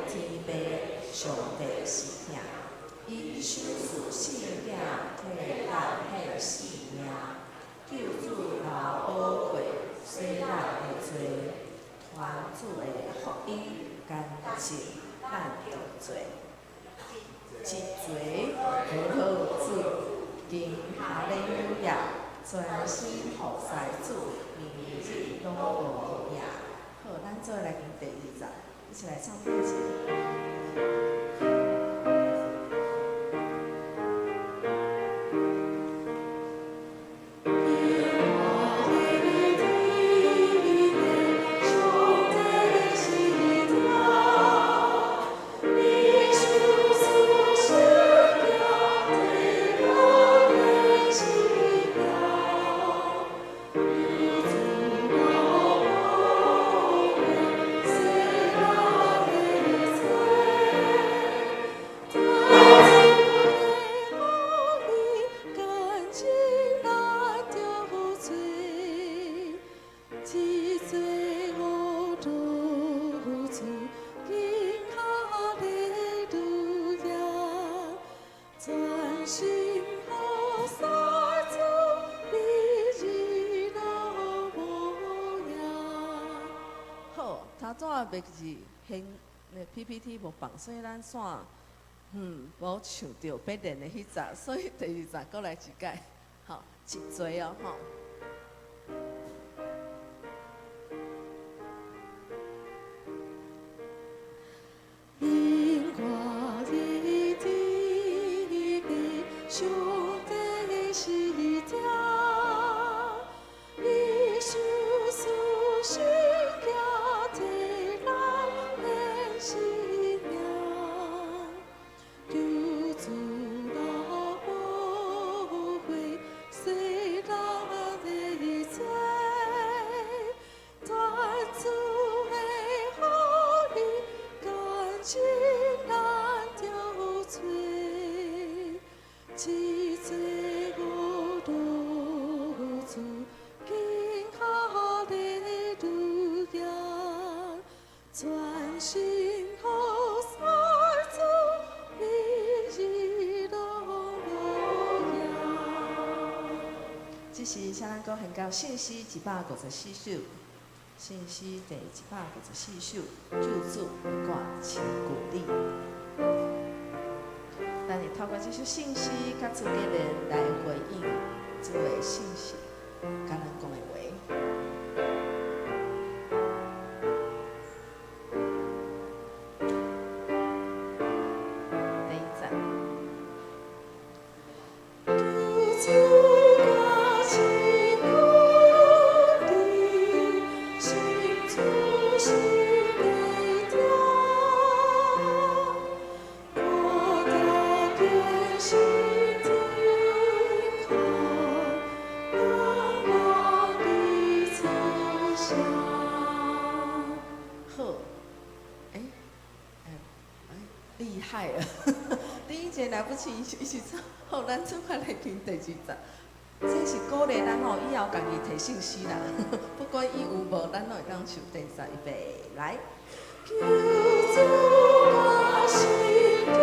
天父上帝是听，伊手术性命替咱献性命，救主留宝贵洗咱的罪，传主的福音干净咱的罪，一罪好好主，经哈利路亚，全心服侍主，明日拢无影。好，咱做来听第二集，一起来唱歌曲。袂是现那 PPT 无放，所以咱线无唱到必练的迄集，所以第二集搁来一改，吼，一嘴哦吼。因我的地位上帝是听，你手术是这是啥咱讲献到信息154首，信息第154首，救主挂千古里。咱会透过这首信息，甲主的人来回应主的信息，甲咱讲的话。厉害了！第一节来不及，一起唱。好，咱尽快来听第二集。这是鼓励咱吼，以后家己提信息啦。不管伊有无，咱都会当唱第三预备来。救主我心中。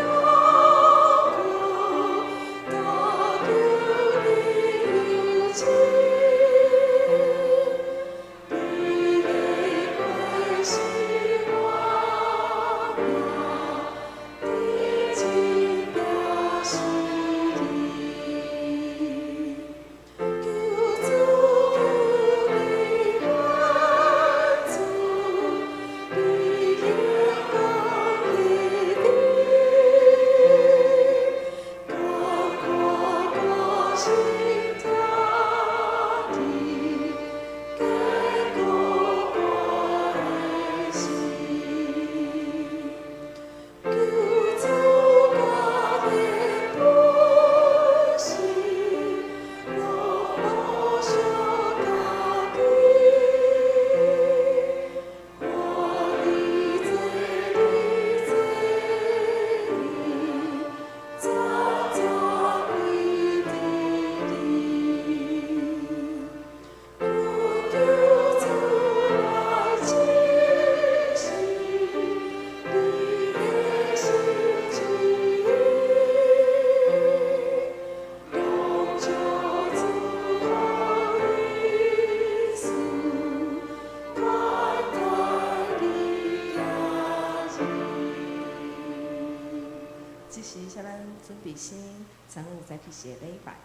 比心，参悟在去写礼拜。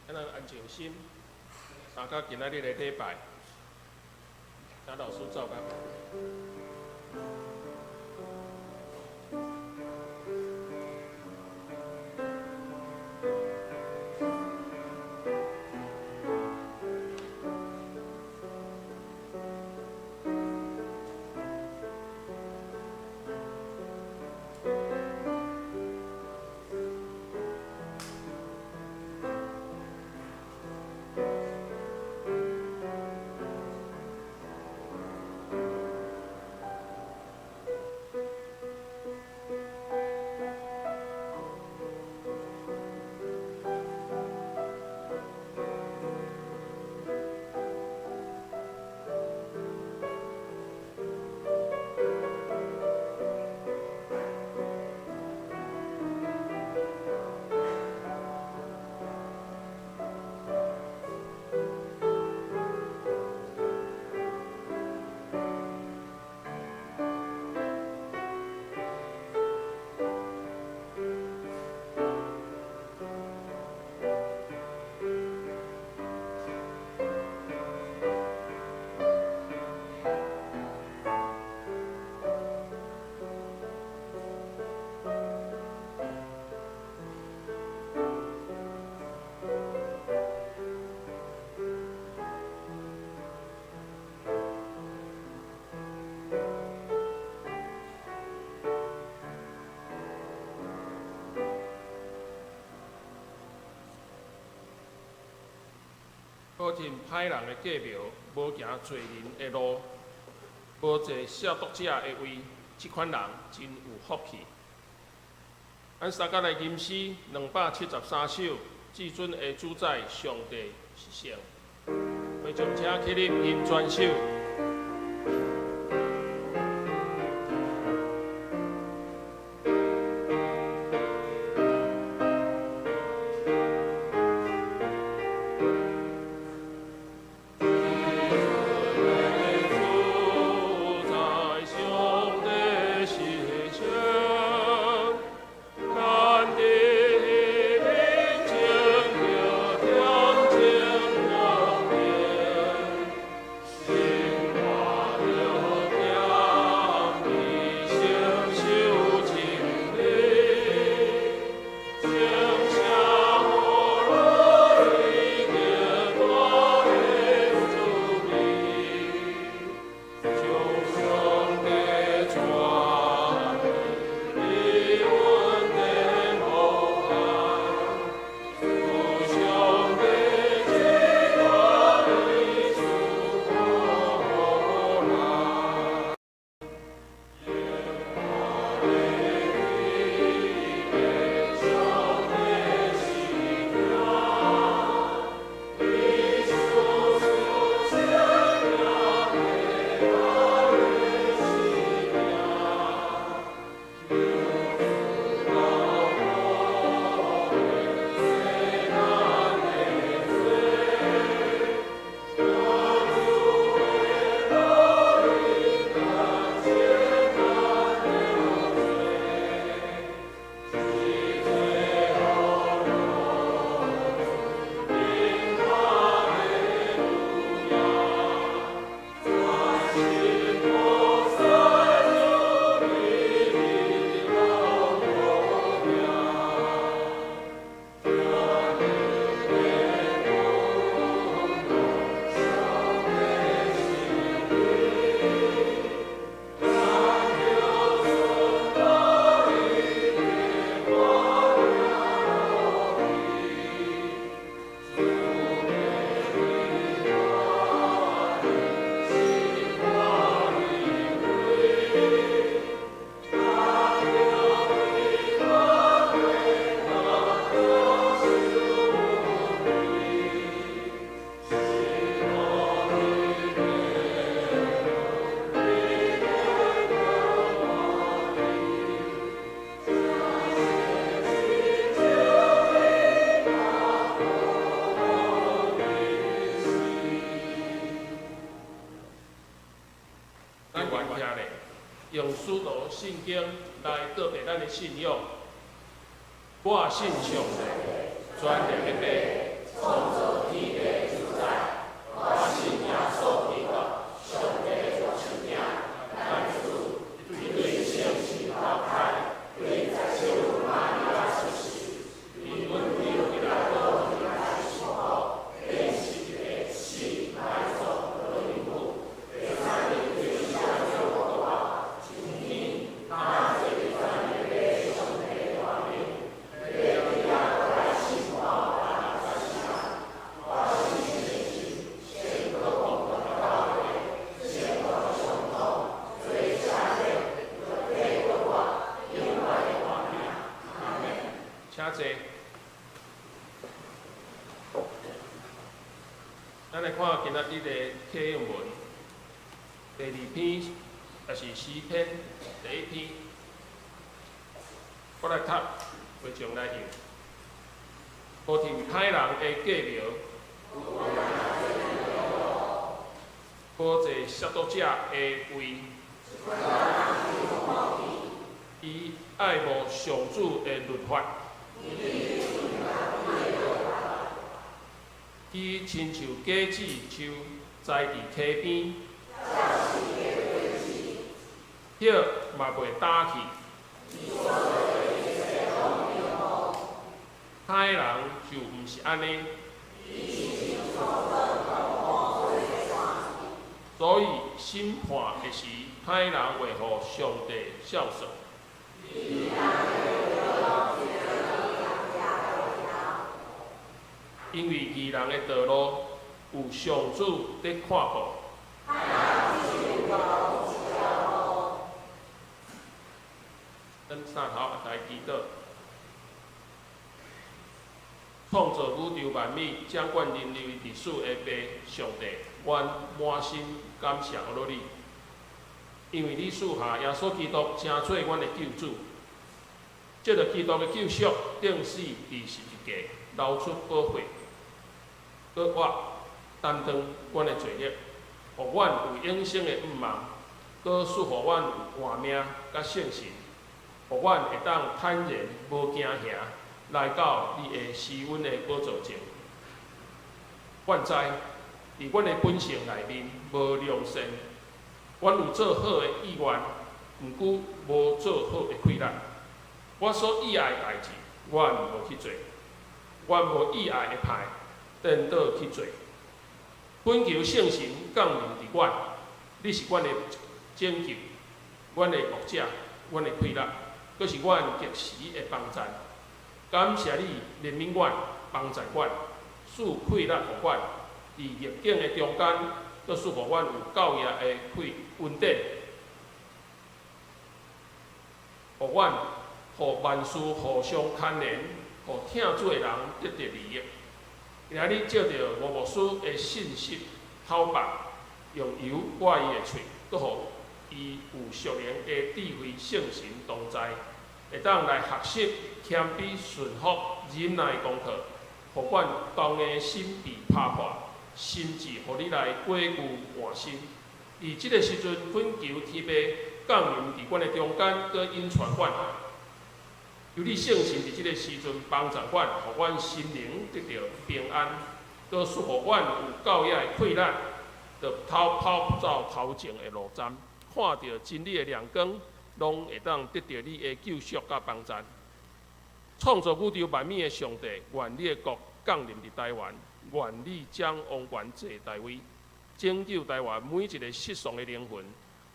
咱安静心，参加今仔日的礼拜，请老师走吧。保证歹人的计谋，无行罪人的路，无坐亵渎者的位，这款人真有福气。咱三甲的吟诗273首，至尊的主宰上帝是圣。会众请起立吟全首。Yeah. 圣经来告白咱的信仰。我信上帝，全能的爸，创造天地自在。我信耶稣基督，上帝的生命，咱主，一对圣神投胎，对在小玛利亚出世，因阮流起来到天来受苦，变是一个死埋葬的灵魂，第三日对下叫活活，今天他这里在你的上帝的话名，第二来信我阿拉西亚，我信圣神，圣个共同的教会，圣个相通，最下的就配合我另外的话名，阿门。请坐。咱来看今仔日的启用文，第二篇就是诗篇第一篇，我来读，会将来用。无听歹人的计谋，无坐亵渎者的位，伊爱慕上主的律法。伊亲像果子树栽伫溪边，叶嘛袂打去。歹人就毋是安尼，所以审判的时，歹人会互上帝孝顺。因为义人的道路有上主在看顾。咱三头也来祈祷。创造宇宙万物、掌管人类历史的爸上帝，阮满心感谢落你，因为你赐下耶稣基督成做阮的救主。借着基督的救赎，定死伫十字架，流出宝血。搁我担当阮的罪孽，互阮有永生的盼望，搁赐互阮有活命甲圣神，互阮会当坦然无惊吓来到你的施恩的宝座前。阮知，伫阮的本性内面无良善，阮有做好的意愿，毋过无做好的亏力。我所意爱的代志，阮无去做；阮无意爱的歹，颠倒去做。本求圣神降临伫阮，你是阮的拯救，阮的牧者，阮的快乐，阁是阮及时的帮助。感谢你怜悯阮，帮助阮，赐快乐互阮，伫逆境的中间，阁赐互阮有教育的稳定，互阮互万事互相牵连，互听主的人得到利益。今仔日借着吴牧师的信息透白，用油挂伊的嘴，阁互伊有属灵的智慧、圣神同在，会当来学习谦卑、顺服、忍耐功课，互阮当的心被拍破，甚至互你来过旧换新。伫即个时阵，恳求天父降临伫阮的中间，搁引传阮。由你圣神伫即个时阵帮助阮，互阮心灵得到平安，搁赐互阮有教育的快乐，着跑走头前的路站，看到真理的亮光，拢会当得到你的救赎甲帮助。创造宇宙万物的上帝，愿你的国降临伫台湾，愿你将王权坐台位，拯救台湾每一个失丧的灵魂，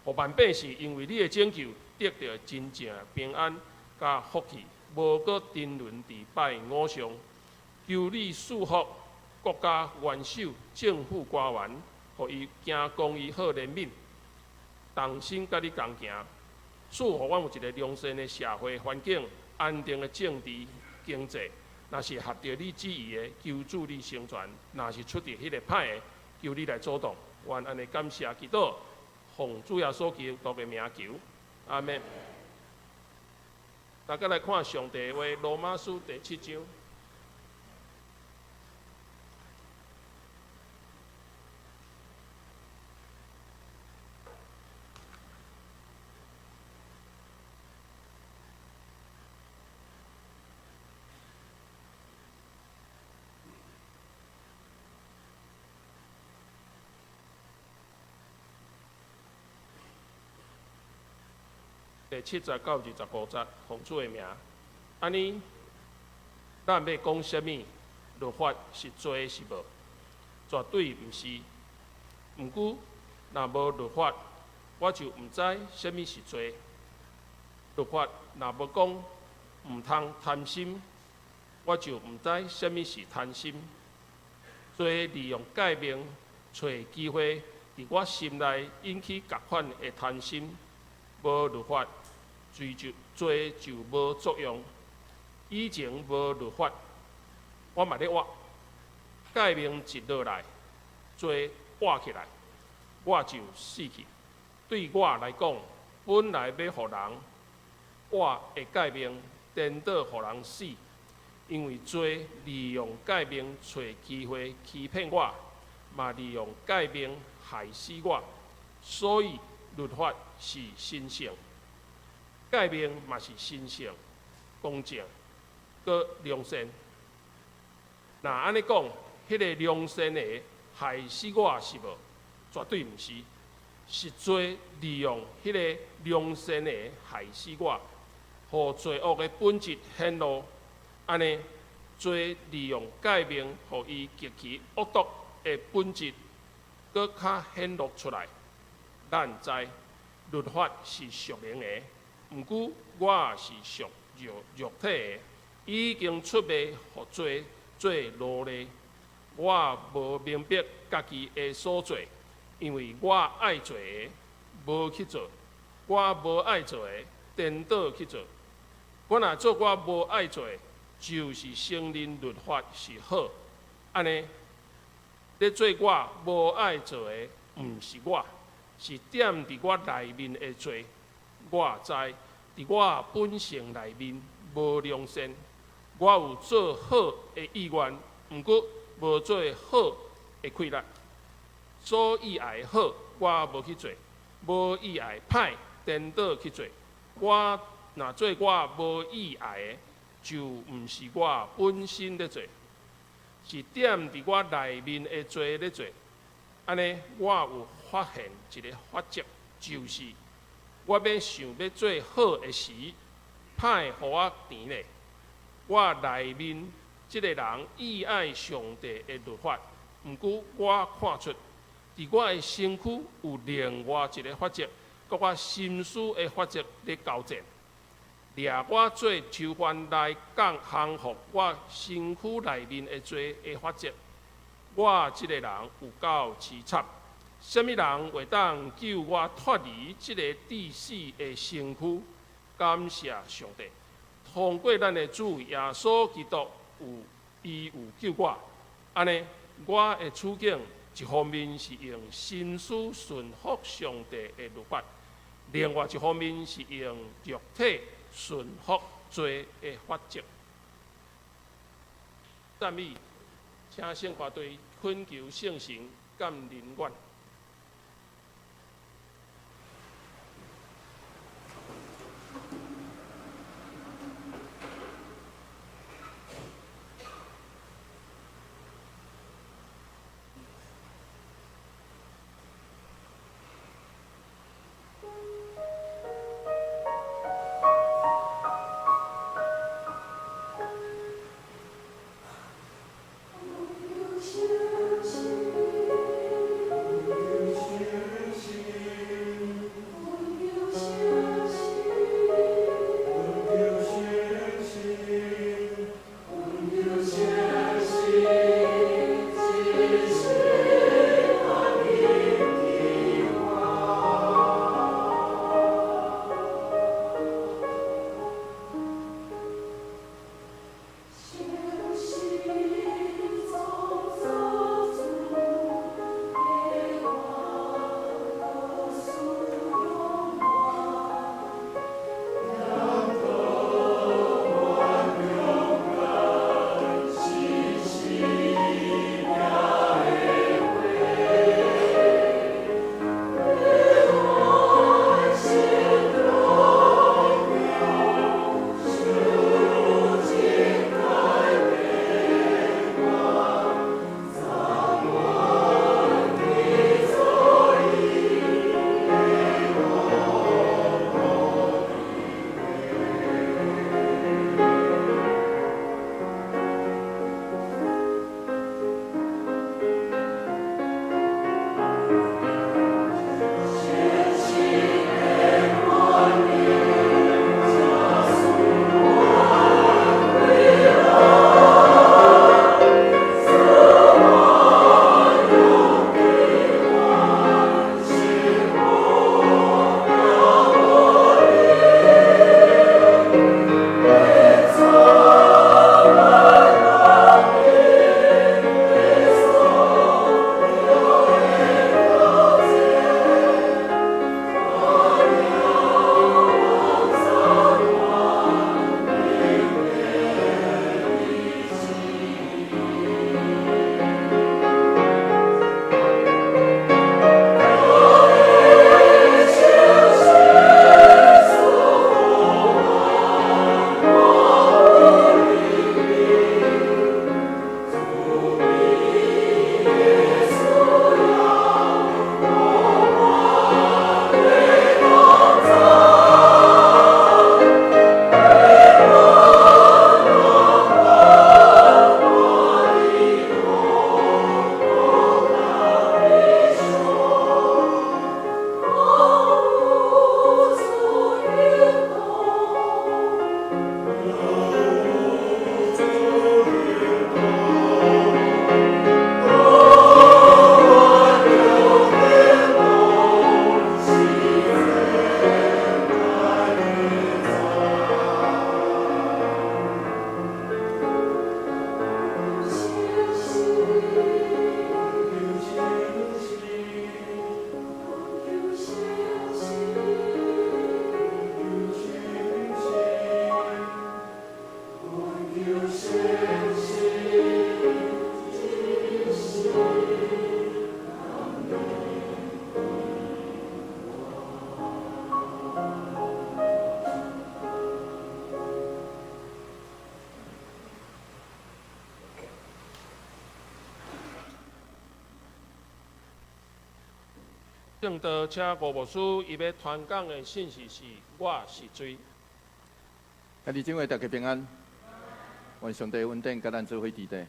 互万百姓因为你的拯救得到真正平安甲福气，无搁沉沦伫拜偶像。求你赐福国家元首、政府官员，互伊行公义、好怜悯，同心甲你同行，赐互阮有一个良善的社会环境。安定的政治、经济，若是合着你旨意的，求助你成全；若是出伫迄个歹的，求你来阻挡。愿安尼感谢祈祷，奉主耶稣基督的名求，阿门。大家来看上帝话，罗马书第7章。第70到25节奉主的名。安尼，咱要讲什么？律法是罪是无？绝对毋是。毋过，若无律法，我就毋知什么是罪。律法若无讲毋通贪心，我就毋知什么是贪心。罪利用改命，找机会伫我心内引起共款的贪心。无律法，罪就无作用。以前无律法，我嘛咧活，改命一落来，罪活起来，我就死去。对我来讲，本来要互人活的改命，颠倒互人死，因为罪利用改命找机会欺骗我，嘛利用改命害死我，所以律法是神圣，改命嘛是神圣、公正、佮良善。那安尼讲，迄个良善的害死我是无？绝对毋是，是罪利用迄个良善的害死我，互罪恶的本质显露。安尼，罪利用改命，互伊极其恶毒的本质，佮较显露出来。咱知律法是属灵的，毋过我是属肉体的，已经出卖互罪做奴隶。我无明白家己的所做，因为我爱做的无去做，我无爱做的颠倒去做。我若做我无爱做的，就是承认律法是好。安尼，咧做我无爱做的，毋是我，是点伫我内面的罪。我知伫我本性内面无良善，我有做好的意愿，毋过无做好的气力。所以爱好，我无去做；无意爱歹，颠倒去做。我若做我无意爱的，就毋是我本身咧做，是点伫我内面的罪咧做。安尼，我有发现一个法则，就是我想要做好的时，歹互我甜咧。我内面即个人意爱上帝的律法，毋过我看出，伫我的身躯有另外一个法则，甲我心思的法则咧交战，掠我做囚犯来降服我身躯内面的罪的法则。我即个人有够凄惨，什么人会当救我脱离即个致死的身躯？感谢上帝，通过咱的主耶稣基督伊有救我。安尼，我的处境一方面是用心思顺服上帝的律法，另外一方面是用肉体顺服罪的法则。赞美，请圣歌队恳求圣神感临阮。正道请吴牧师伊要传讲的信息是：我是水。家己姊妹大家平安，愿上帝稳定，甲咱做伙伫地。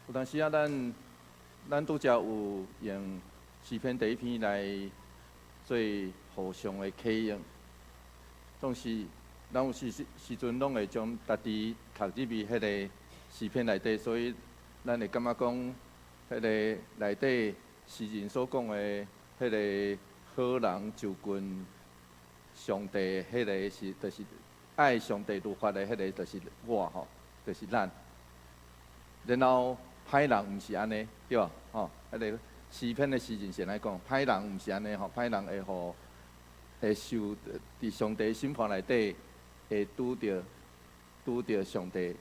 有当时啊，咱拄则有用诗篇第一篇来做互相的启应。总是咱有时阵拢会将家己读入去迄个诗篇内底，所以咱会感觉讲，迄个内底诗人所讲的迄个好人就近上帝，迄个是就是爱上帝律法的迄个就是我吼，就是咱。然后歹人毋是安尼，对吧？吼，迄个诗篇的诗人先来讲，歹人毋是安尼吼，歹人会受伫上帝审判内底，会拄着上帝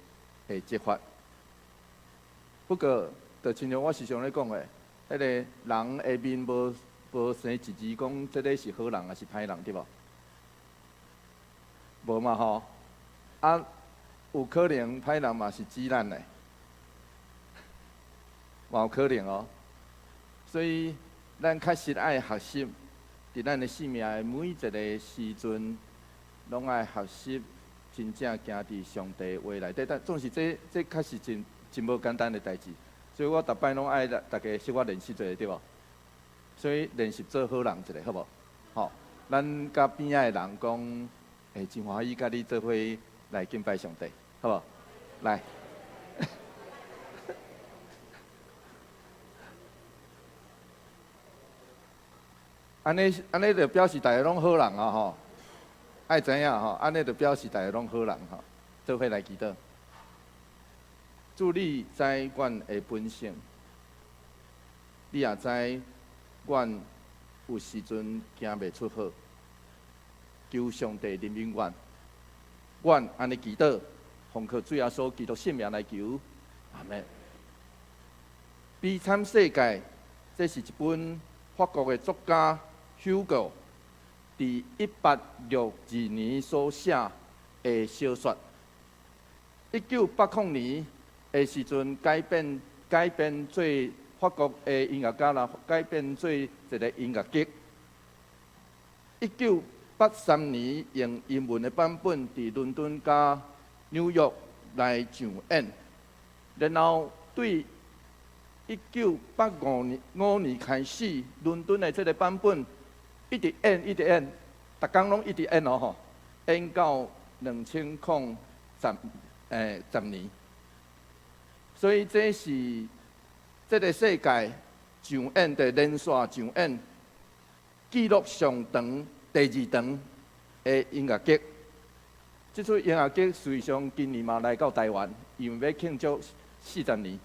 的责罚。不过，就亲像我时常咧讲的，迄个人的面无生一字讲，这个是好人还是歹人，对无？无嘛吼，啊，有可能歹人嘛是指咱的，嘛有可能哦。所以，咱确实爱学习，伫咱的生命的每一个时阵，拢爱学习，真正行伫上帝话内底。但总是这确实真无简单的代志。所以我逐摆拢爱大家小可练习一下，对无？所以练习做好人一下，好无？吼，咱甲边仔的人讲，真欢喜甲你做伙来敬拜上帝，好无？来。安尼就表示大家拢好人啊吼，爱知影吼，安尼就表示大家拢好人吼，做伙来祈祷。主你知阮的本性，你也知阮有时阵行袂出好，求上帝怜悯阮。阮安尼祈祷，奉靠主耶稣基督圣名来求，阿门。悲惨世界，这是一本法国的作家Hugo 伫1862年所写的小说。1980年的时阵改编做法国的音乐家啦，改编做一个音乐剧。1983年用英文的版本伫伦敦加纽约来上演，然后对1985年开始，伦敦的这个版本一直演，逐工拢一直演哦吼，演到2010年。所以这是这个世界上演的连续上演记录上长、第2长的音乐剧。这出音乐剧实际上今年嘛来到台湾，因为要庆祝40年，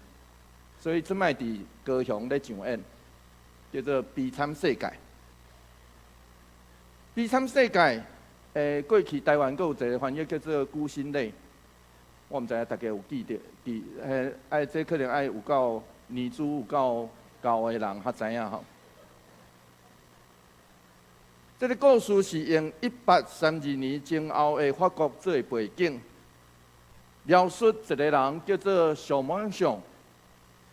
所以即摆伫高雄咧上演，叫做《悲惨世界》。悲惨世界，过去台湾阁有一个翻译叫做《孤星泪》，我毋知影大家有记得，这可能爱有够年资有够高的人较知影吼。这个故事是用1832年前后的法国做背景，描述一个人叫做小梦想，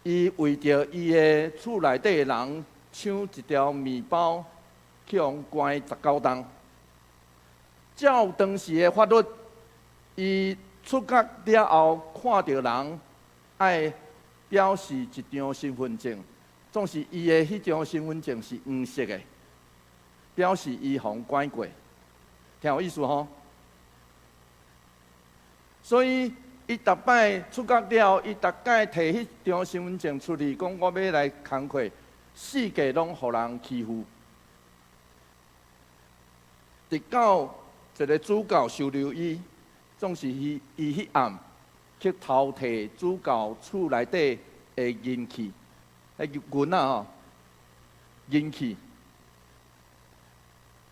伊为着伊的厝内底的人抢一条面包。去互关19冬。照当时的法律，伊出国了后，看到人爱表示一张身份证，总是伊的迄张身份证是黄色的，表示伊互关过，听有意思吼？所以伊逐摆出国了，伊逐摆摕迄张身份证出去，讲我要来工课，四界拢互人欺负。直到一个主教收留伊，总是伊迄暗去偷摕主教厝内底的银器，银啊吼，银器。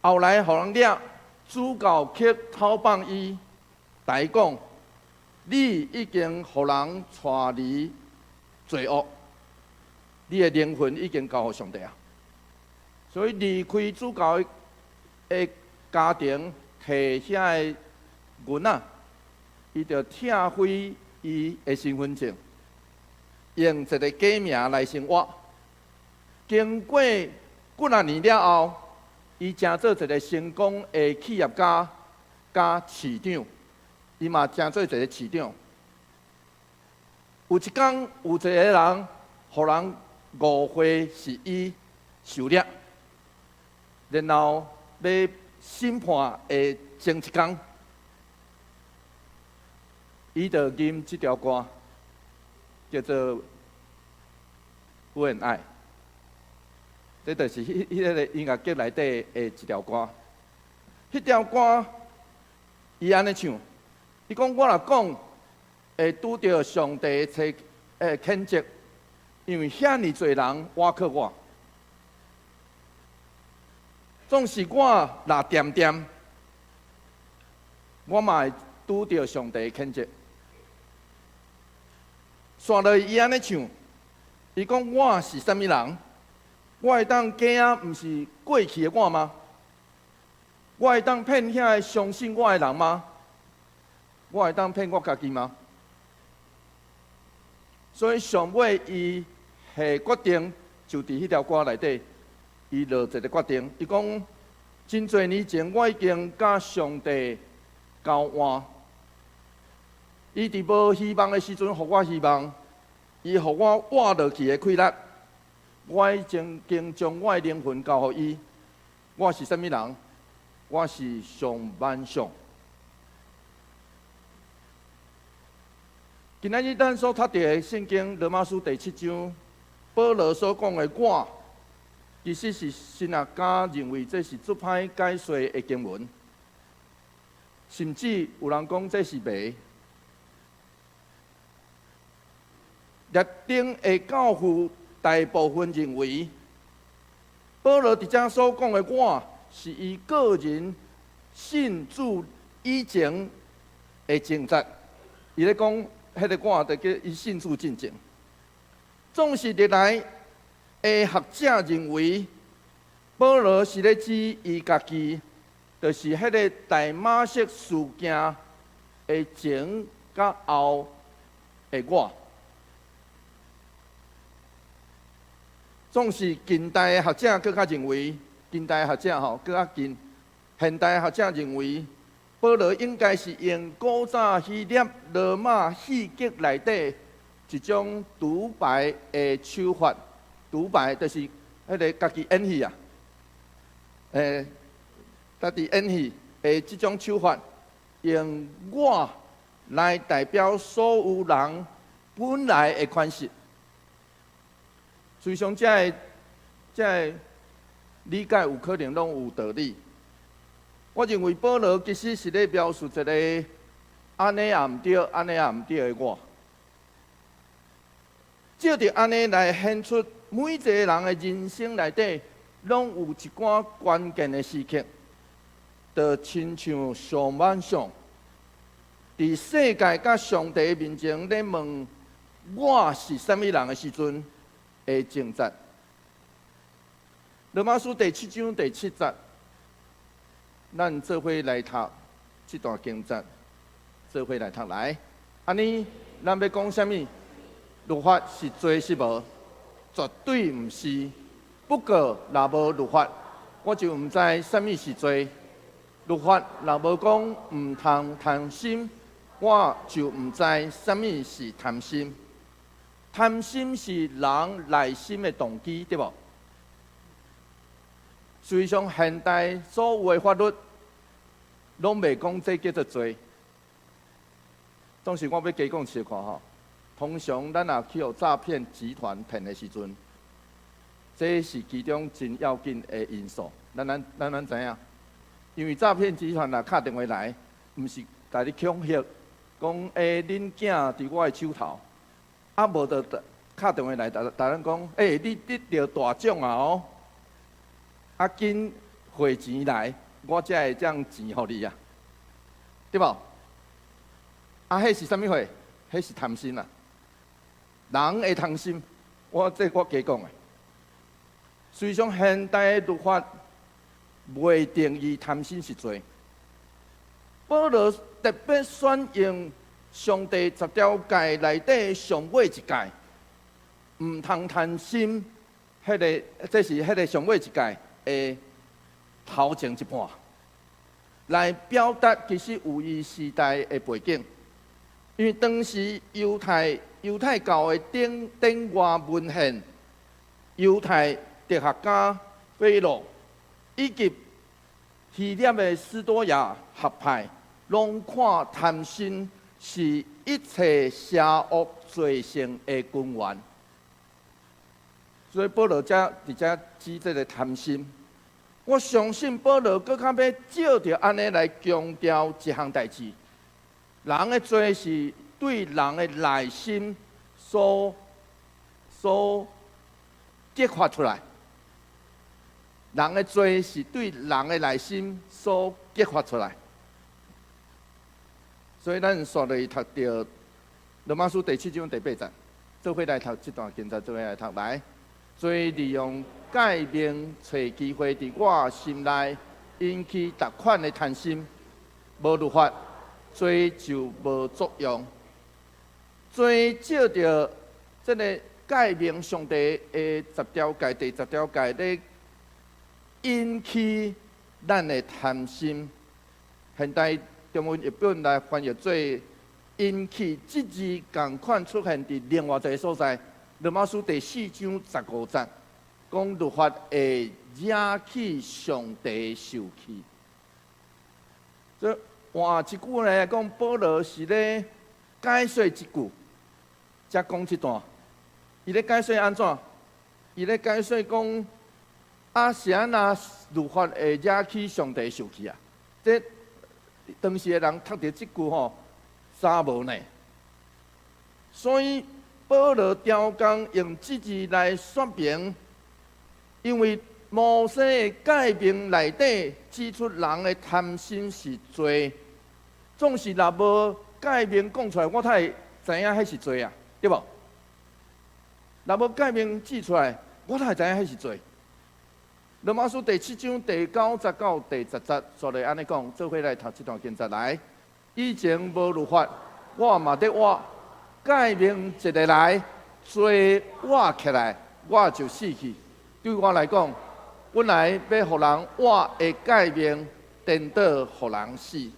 后来互人掠，主教去讨放伊，大讲：你已经互人带离罪恶，你的灵魂已经交予上帝啊！所以离开主教的家庭，摕遐个银啊，伊就拆毁伊的身份证，用一个假名来生活。经过几几啊年了后，伊成做一个成功的企业家加市长，伊嘛成做一个市长。有一天，有一个人，互人误会是伊受掠，然后要审判的前一天，伊就吟这条歌，叫做《不愿爱》。这就是迄个音乐剧内底的一条歌。迄条歌，伊安尼唱，伊讲我若讲会拄着上帝谴责，因为遐尼侪人挖靠我。总是我若掂掂，我嘛会拄着上帝谴责。线落伊安尼唱，伊讲我是啥物人？我会当假啊，毋是过去的我吗？我会当骗遐个相信我的人吗？我会当骗我家己吗？所以上尾伊下决定，就伫迄条歌内底，伊落一个决定。伊讲，真侪年前我已经甲上帝交换，伊伫无希望的时阵，互我希望；伊互我活落去的快乐。我已经将我的灵魂交予伊。我是啥物人？我是上万上。今仔日咱所读的圣经罗马书第7章，保罗所讲的我，其实是神学家认为这是最歹解说的经文，甚至有人讲这是迷。列顶的教父大部分认为，保罗伫遮所讲的我，是伊个人信主以前的前节。伊咧讲，迄个我就叫伊信主进前。总是历来的学者认为，保罗是咧指伊家己，就是迄个大马色事件的前甲后的我。总是近代的学者更较认为，近代的学者更较近，现代的学者认为，保罗应该是用古早希腊罗马戏剧内底一种独白的手法，独白就是迄个家己演戏啊，家己演戏的这种手法，用我来代表所有人本来的款式。随上这理解有可能拢有道理。我认为保罗其实是咧描述一个安尼也毋对，安尼也毋对的我。照着安尼来显出每一个人的人生内底，拢有一寡关键的时刻，就亲像上晚上，伫世界甲上帝面前咧问我是啥物人的时阵。的前节，罗马书第7章第7节，咱做伙来读这段经节，做伙来读来。安尼，咱要讲啥物？律法是罪是无？绝对毋是。不过，若无律法，我就毋知啥物是罪。律法若无讲毋通贪心，我就毋知啥物是贪心。贪心是人内心的动机，对无？实际上，现代所有的法律，拢袂讲这叫做罪。总是我要加讲一下看吼。通常咱若去互诈骗集团骗的时阵，这是其中真要紧的因素。咱知影，因为诈骗集团若敲电话来，毋是甲你恐吓，讲恁囝伫我的手头。啊，无就敲电话来，逐人讲，你得大奖啊哦！啊，紧汇钱来，我才会将钱互你啊，对无？啊，迄是啥物货？迄是贪心啊！人会贪心，我加讲诶。虽然现代的律法未定义贪心是罪，保罗特别选用。上帝10条诫内底上尾一诫，毋通贪心这是迄个上尾一届的头前一半，来表达其实有伊时代的背景。因为当时犹太教的典外文献，犹太哲学家菲洛以及希腊的斯多亚学派，拢看贪心是一切邪恶罪性的根源。所以保罗才伫遮指这个贪心。我相信保罗搁较要照着安尼来强调一项代志。人的罪是对人的内心所激发出来，人的罪是对人的内心所激发出来。所以咱续来读到罗马书第7章第8节，做伙来读这段经文，做伙来读来。罪利用改变找机会伫我心内引起逐款的贪心，无律法。罪就无作用，罪照着这个诫命上帝的10条诫，第10条诫咧引起咱的贪心。现代中文译本来翻译做引起，这字共款出现伫另外一个所在，罗马书第4章15节，讲律法会惹起上帝受气。换一句来讲，保罗是咧解说一句，才讲这段。伊咧解说安怎？伊咧解说讲，是安那律法会惹起上帝受气啊？这当时的人读到这句吼，啥无呢？所以保罗调工用这字来说明，因为摩西的诫命内底指出人的贪心是罪。总是若无诫命讲出来，我才会知影迄是罪啊，对无？若无诫命指出来，我才会知影迄是罪。罗马书第7章第9节到第10节，所来安尼讲，做伙来读这段经节来。以前无律法，我嘛得活，诫命一个来，罪活起来，我就死去。对我来讲，本来要互人活的诫命，颠倒互人死。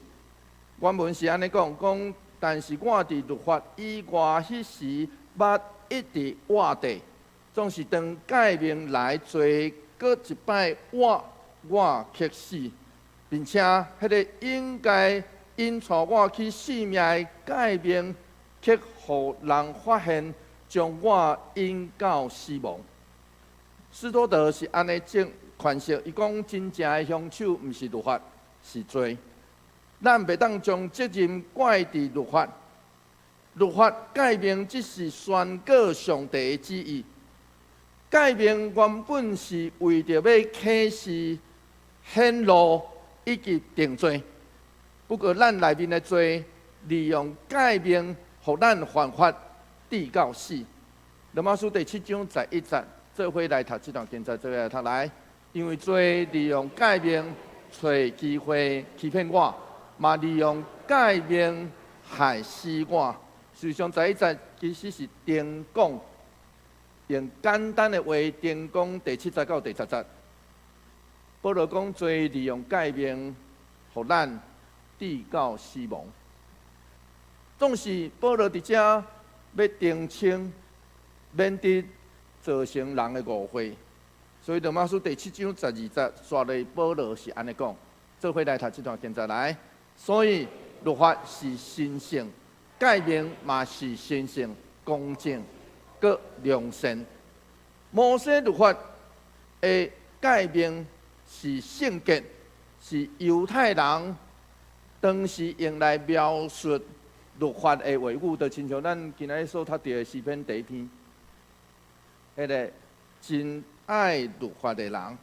原文是安尼讲，但是我伫律法以外迄时，捌一直活地，总是当诫命来做，搁一摆活，我却死，并且迄个应该引带我去死命的诫命，却互人发现，将我引到死亡。斯多德是安尼诠释，伊讲真正的凶手毋是律法，是罪。咱袂当将责任怪伫律法，律法诫命只是宣告上帝的旨意。诫命原本是为着要启示、显露以及定罪。不过咱内面的罪，利用诫命，互咱犯法，直到死。罗马书第7章11节，做伙来读这段经节，做伙来读来。因为罪利用诫命，找机会欺骗我。嘛利用诫命害死我。事实上，在一节其实是定讲，用简单的话定讲第7节到第10节。保罗讲罪利用诫命，互咱直到死亡。总是保罗伫遮要澄清，免得造成人的误会。所以罗马书第7章12节，刷来保罗是安尼讲，做伙来读这段经节来。所以律法是神圣，诫命嘛是神圣、公正、佮良善。摩西律法的诫命是圣洁，是犹太人当时用来描述律法的话语，就亲像咱今仔日所读到的诗篇第1篇，迄个真爱律法的人。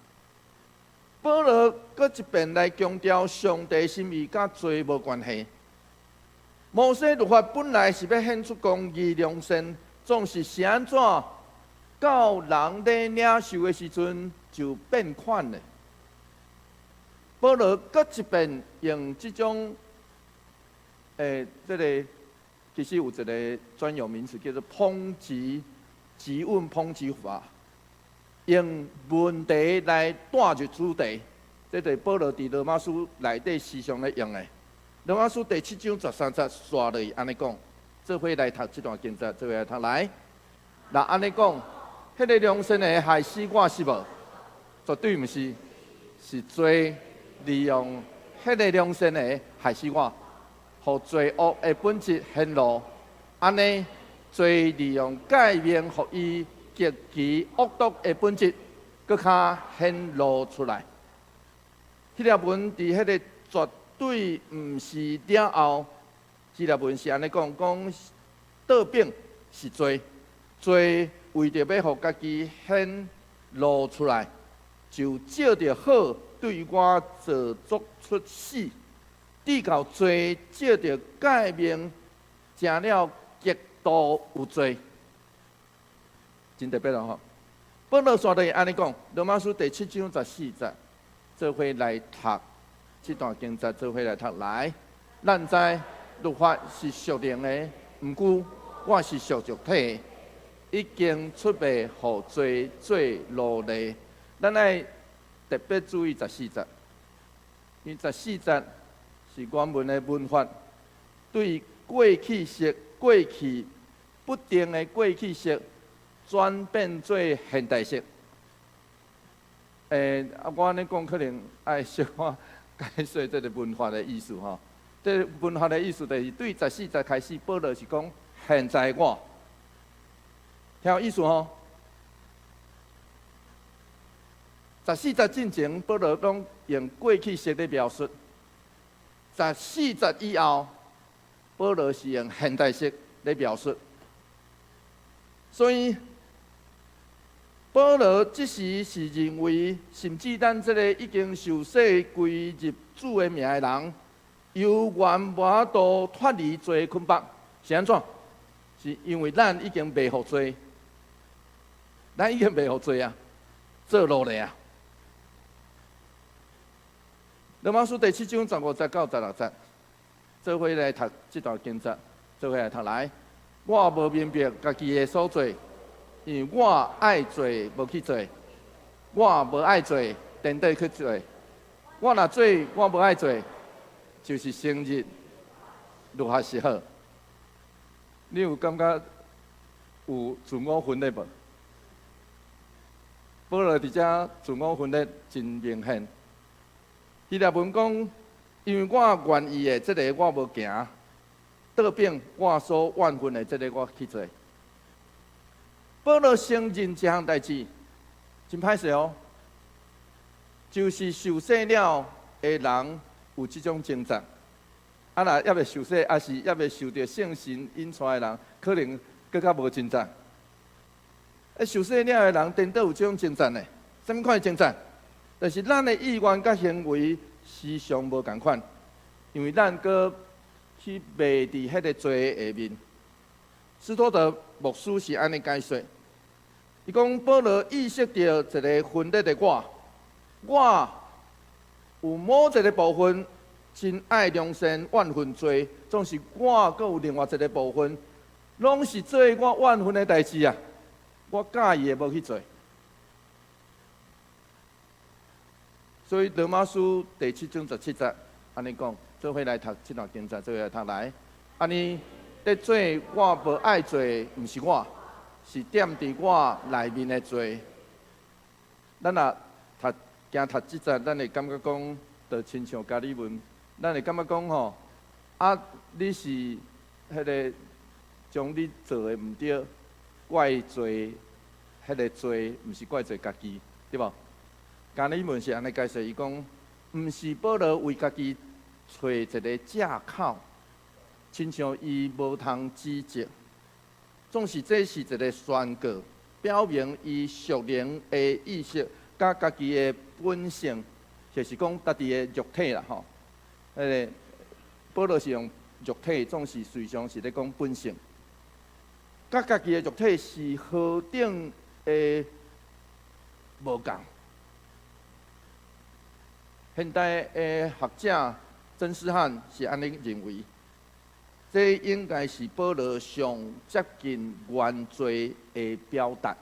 保罗搁一遍来强调上帝心意甲罪无关系。摩西律法本来是要显出公义良善，总是安怎到人咧领受的时阵就变款了。保罗搁一遍用这种这个其实有一个专有名词叫做抨击、质问、抨击法。用问题来带入主题，这就是保罗伫罗马书内底时常咧用的。罗马书第7章13节刷落去安尼讲，做伙来读这段经节，做伙来读来。那安尼讲，迄个良心的害死我是无？绝对毋是，是罪利用迄个良心的害死我，互罪恶的本质显露。安尼，罪利用改变，互伊极其恶毒的本质，搁较显露出来。迄条文伫迄个绝对毋是了后，迄条文是安尼讲，讲倒饼是罪，罪为着要互家己显露出来，就照着好对我做作出死，直到罪照着改名，成了极度有罪。真特别咯吼！保罗说的安尼讲，罗马书第7章14节，做伙来读这段经节，做伙来读来。咱知律法是属灵的，毋过我是属肉体的，已经出卖互罪做奴隶。咱爱特别注意14节，因为14节是原文的文法，对过去式、过去不定的过去式转变做现代式。我安尼讲可能爱小可解释这个文化的意思吼。这文化的意思就是对14节开始，保罗是讲现在我，听有意思吼。14节进前，保罗拢用过去式的描述；14节以后，保罗是用现代式来描述。所以，保罗这时是认为，甚至咱这个已经受洗归入主的名的人，犹原无法度脱离罪捆绑，是安怎？是因为咱已经未服罪，咱已经未服罪啊，做奴隶啊。罗马书第7章15节到16节，做伙来读这段经节，做伙来读来。我无明白家己的所做，因为我爱做无去做，我无爱做，颠倒去做。我若做我无爱做，就是成日律法是好。你有感觉有自我分裂无？保罗伫遮自我分裂真明显。希腊文讲，因为我愿意的这个我无行，倒变我所愿分的这个我去做。保罗承认这项代志，真歹势哦。就是受洗了的人有这种征兆，啊若还未受洗，还是还未受到圣神引出的人，可能更较无征兆。受洗了的人，颠倒有这种征兆呢？什么款的征兆？就是咱的意愿甲行为时常无共款，因为咱搁去袂伫迄个罪下面。斯托德牧师是安尼解说，伊讲保罗意识到一个分裂的我有某一个部分真爱良心，怨恨罪，总是我搁有另外一个部分，拢是做我怨恨的代志啊，我介意的无去做。所以罗马书第7章17节安尼讲，做伙来读这段经节，做伙来读来。安尼在做我无爱做，毋是我，是踮伫我内面的罪。咱若行读这节，咱会感觉讲，就亲像加利文，咱会感觉讲吼，你是迄个将你做的毋对，怪罪迄个罪，毋是怪罪家己，对无？加利文是安尼解释，伊讲，毋是保罗为家己找一个借口，亲像伊无通指责，总是这是一个宣告，表明伊属灵的意识甲家己的本性，就是讲家己的肉体啦吼。保罗是用肉体，总是随常是咧讲本性，甲家己的肉体是何等的无共。现代的学者曾思汉是安尼认为，这应该是保罗上接近原罪的表达。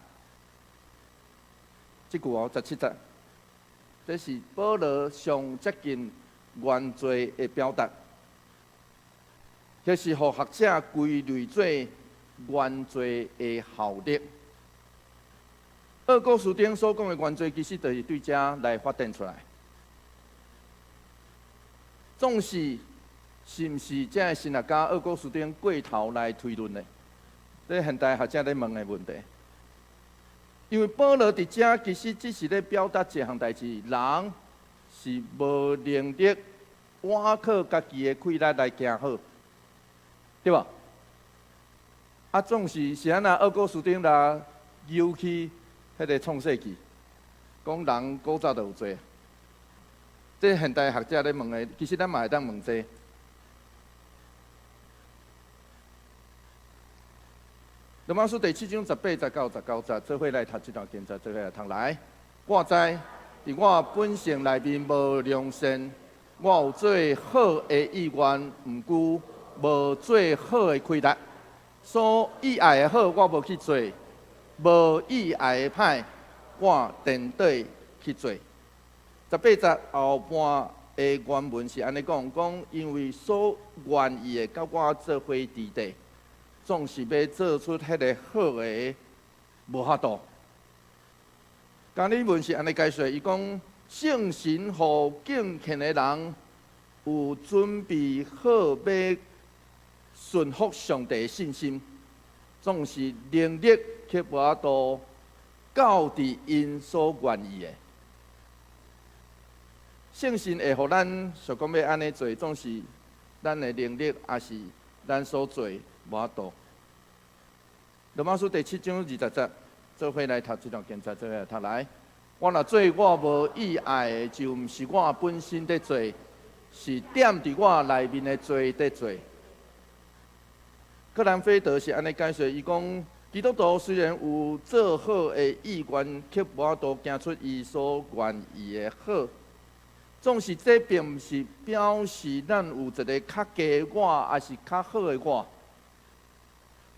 即句哦，17节，这是保罗上接近原罪的表达，这是互学者归类做原罪的效力。二古书顶所讲的原罪，其实就是对这来发展出来。总是是毋是这个神学家二古书顶过头来推论的？这现代学者咧问的问题。因为保罗伫遮其实只是咧表达一项代志，人是无能力倚靠家己的气力来行好，对吧？啊，总是安那二古书顶来尤其。迄个创世纪，讲人古早就有罪，这现代学者咧问的，其实咱嘛会当问这。罗马书第7章18、19、19节，做伙来读这段经节，做伙来读来。我知，伫我本性内面无良善，我有做好的意愿，毋过无做好的气力。所意爱的好，我无去做。无意爱的歹，我颠倒去做。18节后半的原文是安尼讲，因为所愿意的，甲我做伙伫地，总是要做出迄个好的，无法度。今日文是安尼解说，伊讲圣神互敬虔的人有准备好要顺服上帝的信心，总是能力。却无法度到伫因所愿意的，圣神会互咱想讲要安尼做，总是咱的能力，也是咱所做无法度。罗马书第7章20节，做伙来读这段经节，做伙来读来。我若做我无意爱的，就毋是我本身在做，是点伫我内面的罪在做。克兰菲德是安尼解说，伊讲。基督徒虽然有做好的意愿，却无法度行出伊所愿意的好。总是这并毋是表示咱有一个较低我，还是较好的我。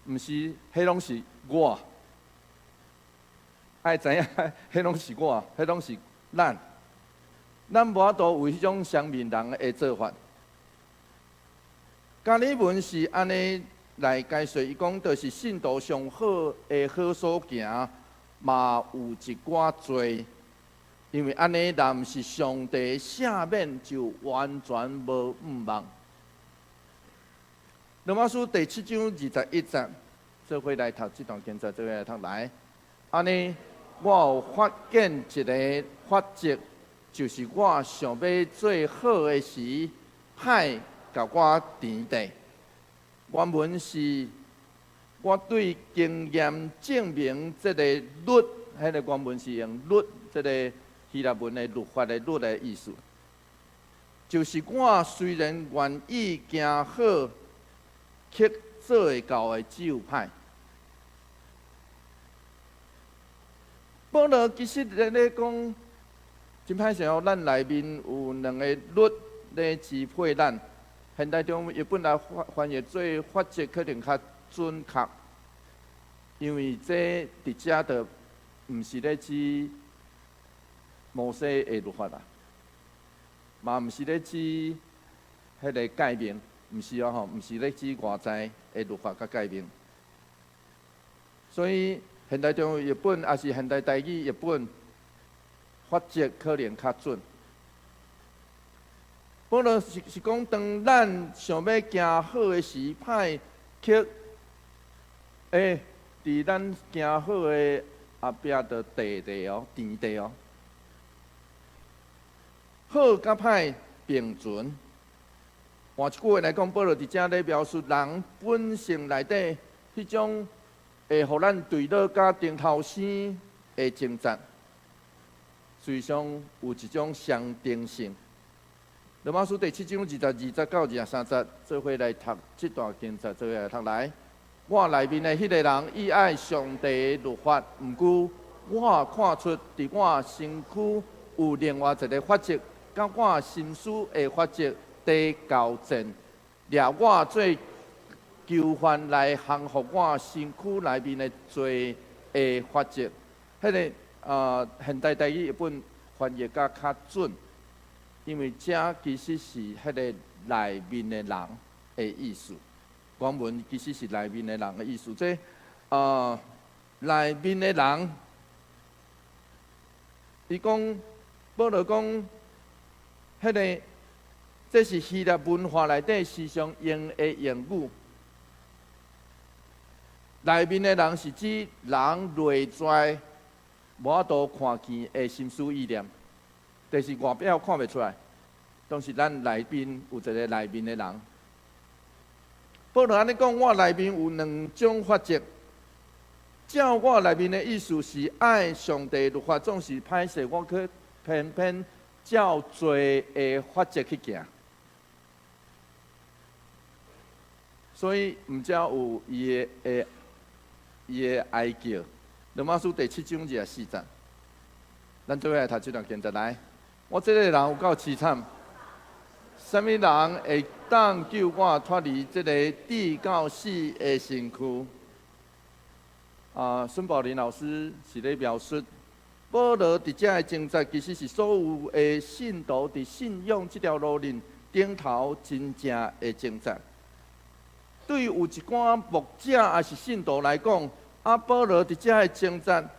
毋是，迄拢是我。爱知影，迄拢是我，迄拢是咱。咱无法度为迄种双面人的做法。加尔文是安尼。来解说，伊讲就是信徒上好的好所行，嘛有一寡罪，因为安尼若毋是上帝赦免，就完全无毋望。罗马书第7章21节，做伙来读这段经节，做伙来读来。安尼，我有发现一个法则，就是我想要做好的时，歹甲我填地。原文是，我对经验证明这个律，迄个原文是用律，这个希腊文的律法的律的意思，就是我虽然愿意行好，却做会到的只有歹。保罗其实咧讲，真歹势哦，咱内面有两个律咧支配咱。现代中日本来翻译做法则，可能较准确，因为这伫遮的毋是咧指摩西的律法啦，嘛毋是咧指迄个诫命，毋是哦吼，毋是咧指外在的律法甲诫命。所以现代中日本也是现代台语日本法则可能较准。保罗是讲，当咱想要行好的时，歹却伫咱行好的后壁的地哦，田地哦，好甲歹并存。换一句话来讲，保罗伫遮咧描述人本性内底迄种会互咱对落甲顶头生的征战，随上有一种相定性。罗马书第7章22节到23节，做伙来读这段经节，做伙来读来。我内面的迄个人，伊爱上帝的律法，毋过我看出伫我身躯有另外一个法则，甲我心思的法则在交战，掠我做囚犯来降服我身躯内面的罪的法则。迄个现代台语译本翻译甲较准，因为这其实是迄个内面的人的意思。原文其实是内面的人的意思。这内面的人，伊讲保罗讲，迄个这是希腊文化内底时常用的用语。内面的人是指人内在无法度看见的心思意念，但是外表看袂出来，都是咱内面有一个内面的人。保罗安尼讲，我内面有两种法则。照我内面的意思是爱上帝律法，总是歹势，我去偏照罪的法则去行。所以毋只有伊的哀叫。罗马书第7章24节，咱做伙来读这段经节来。我这个人有够凄惨，什么人会当救我脱离这个地到死的身躯？孙宝林老师是咧描述，保罗伫遮的征战，其实是所有的信徒伫信仰这条路顶顶头真正的征战。对于有一寡牧者也是信徒来讲，保罗伫遮的征战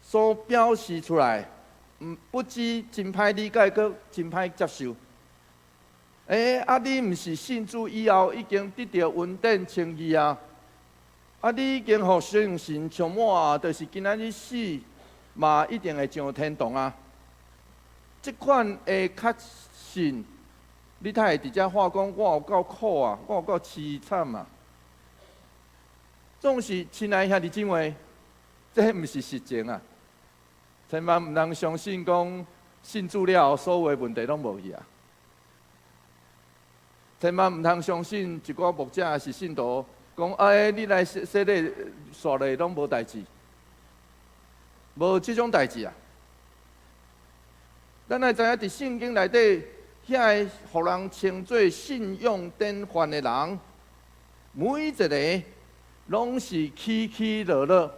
所表示出来，不止真歹理解，阁真歹接受。你毋是信主以后已经得到稳定称义啊？你已经互圣神充满啊，就是今仔日死嘛，一定会上天堂啊！即款的确信，你才会伫遮话讲，我有够苦啊，我有够凄惨啊！总是亲爱兄弟姊妹，这毋是实情啊！千万毋通相信讲信主了后，所有的问题拢无去啊！千万毋通相信一个牧者是信徒。讲你来说咧，煞咧拢无代志，无即种代志啊！咱爱知影伫圣经内底，遐个互人称作信仰典范的人，每一个拢是起起落落，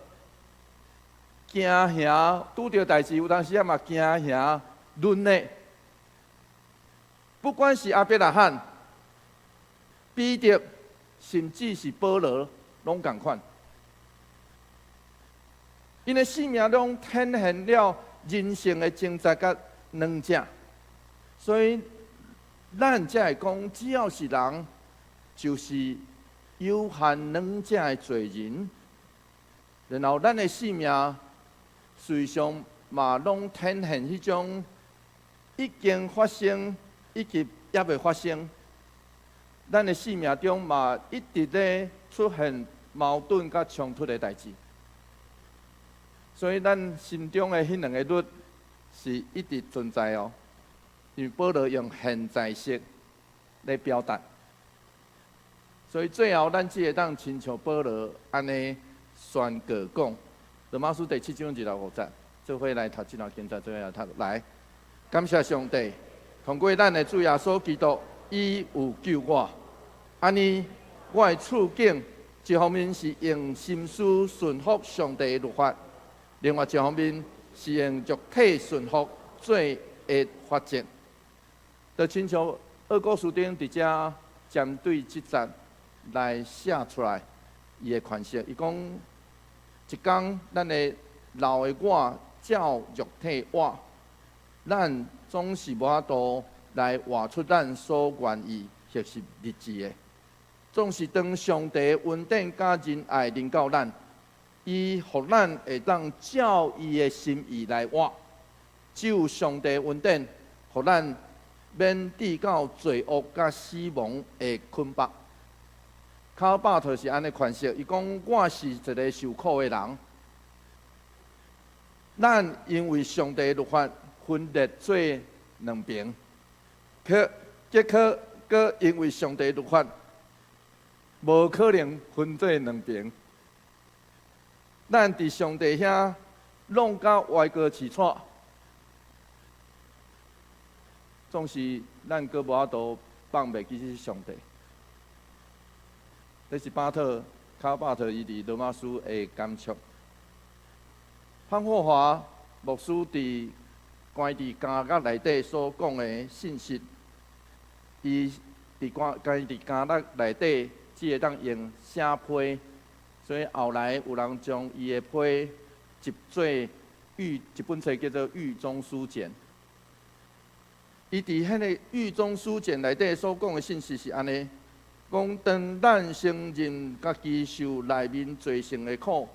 惊吓拄着代志，有当时啊嘛惊吓沦落。不管是阿伯拉罕、彼得，甚至是保罗，拢共款。因的性命拢展现了人性的挣扎甲软弱，所以咱才会讲，只要是人，就是有限软弱的罪人。然后咱的性命，随上嘛拢展现迄种已经发生，以及也未发生。咱的生命中嘛，一直咧出现矛盾甲冲突的代志，所以咱心中的迄两个律是一直存在哦。因为保罗用现在式来表达，所以最后咱只会当亲像保罗安尼宣告讲，罗马书第7章1到5节，做伙来读这段经节，做伙来读来。感谢上帝，通过咱的主耶稣基督。伊有救我，安尼我的处境，一方面是用心思顺服上帝的律法，另外一方面是用肉体顺服罪的法则。就亲像二哥书丁伫遮针对这节来写出来伊的款式，伊讲一天咱的老的我照肉体活，咱总是无法度来活出咱所愿意学习日子的，总是当上帝恩典甲仁爱临到咱，伊互咱会当照伊的心意来活。只有上帝恩典，互咱免抵到罪恶甲死亡的捆绑。卡巴特是安尼诠释，伊讲我是一个受苦的人，咱因为上帝的律法分裂做两边。结果，阁因为上帝律法，无可能分做两边。咱伫上帝遐弄到歪歌起错，总是咱阁无法度放袂记是上帝。这是卡巴特伊伫罗马书的感触。潘霍华牧师伫关伫家乐内底所讲的信息，伊伫关家乐内底只会当用写批，所以后来有人将伊的批集做一本册叫做《狱中书简》。伊伫迄个《狱中书简》内底所讲的信息是安尼：讲当咱承认家己受内面罪性的苦，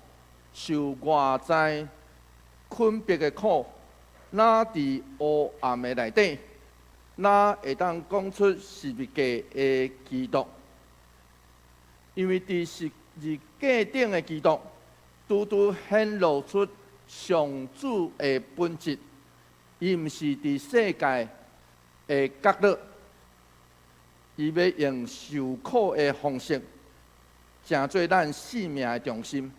受外在困逼的苦，那伫黑暗的内底，那会当讲出十字架的基督，因为伫十字架顶的基督，拄拄显露出上主的本质，伊毋是伫世界的角落，伊要用受苦的方式，成做咱生命的重心。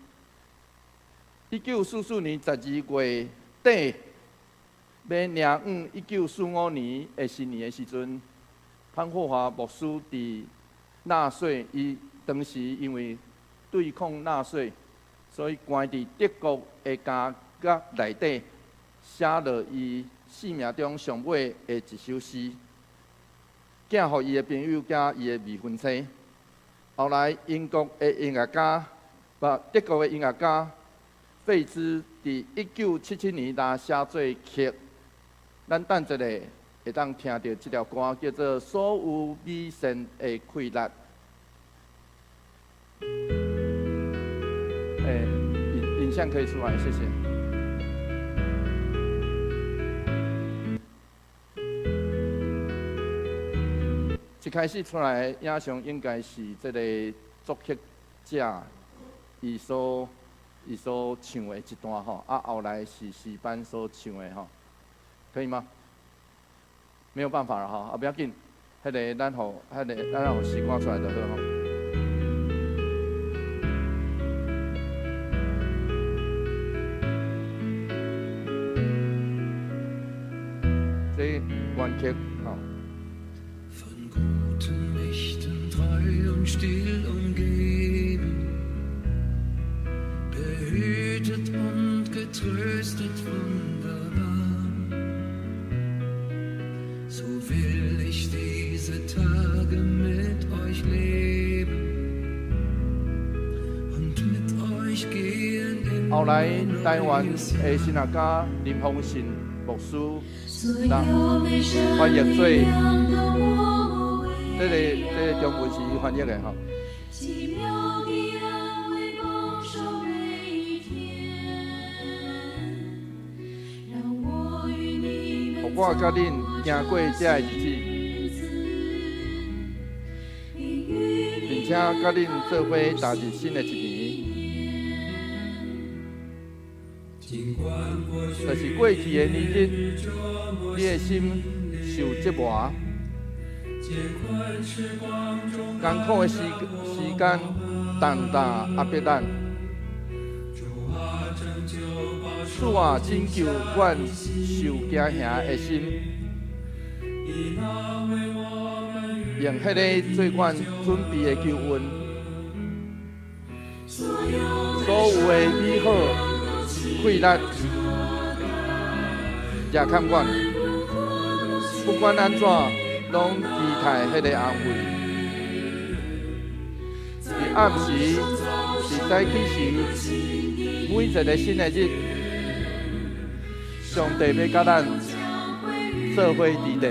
1944年12月底，要迎1945年的新年的时阵，潘霍华牧师伫纳粹，伊当时因为对抗纳粹，所以关伫德国的监狱内底，写落伊生命中上尾的一首诗，寄予伊的朋友甲伊的未婚妻。后来英国的音乐家，德国的音乐家。费兹伫1977年拿写做曲，咱等一下会当听到这条歌，叫做《所有美善的快乐》。影像可以出来，谢谢。一开始出来的影像应该是这个作曲者伊所唱的一段吼，后来是诗班所唱的吼，可以吗？没有办法了哈，不要紧，咱让时光出来就好吼。这原曲吼。Behütet und getröstet wunderbar. So will ich diese Tage mit euch leben und mit euch gehen in 后来台湾的神学家林丰信牧师，翻译做这个中文是伊翻译的吼。我甲恁行过这个日子，并且甲恁做伙踏入新的一年。就是过去的年日，你的心受折磨，艰苦的时间，重担压迫咱。主啊，拯救阮受惊吓的心，用迄个做阮准备的救恩，所有的美好、快乐，也看阮，不管安怎，拢期待迄个安慰。伫暗时，伫早起时，每一个新的日。上帝要甲咱做伙伫地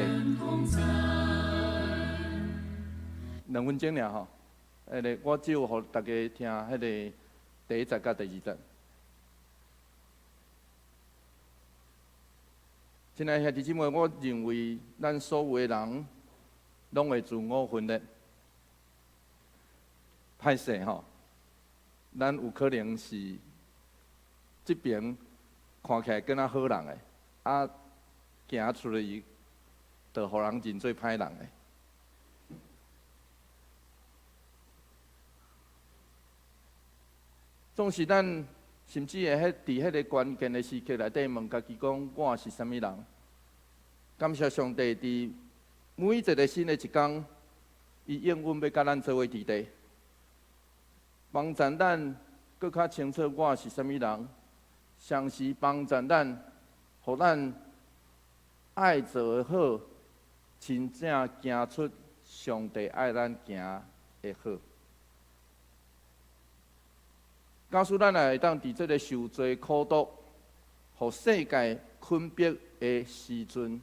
，2分钟尔吼。我只有互大家听迄个第1节甲第2节。亲爱兄弟姊妹，我认为咱所有的人拢会自我分裂，歹势吼。咱有可能是这边。看起来敢若好人诶，行出去，就互人认做歹人诶。总是咱甚至会伫迄个关键的时刻内底问家己讲：我是啥物人？感谢上帝伫每一个新的一天，伊永远要甲咱做伙伫地，帮助咱更较清楚我是啥物人。详细帮助咱互咱爱做的好，真正行出上帝爱咱行的好。假使咱也会当伫这个受罪苦毒，互世界困逼的时阵，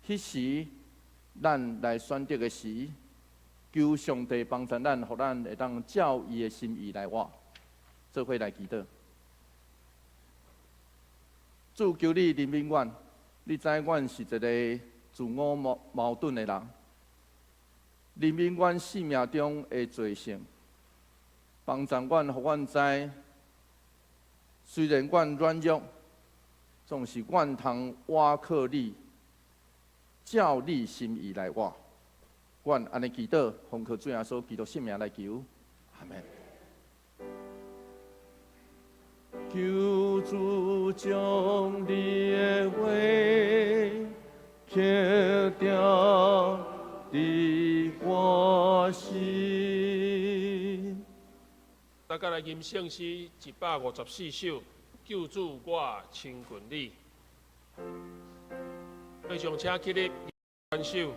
迄时咱来选择的时，求上帝帮助咱，互咱会当照伊的心意来活，做伙来祈祷。主求你怜悯阮，你知阮是一个自我矛盾的人，怜悯阮生命中的罪性。帮助阮，互阮知，虽然阮软弱，总是阮通倚靠你，照你心意来活。阮安尼祈祷，奉靠主耶稣基督圣名来求，阿门。求主将你的话刻掉伫我心。大家来吟圣诗154首，救主我亲近你。非常请起立关首。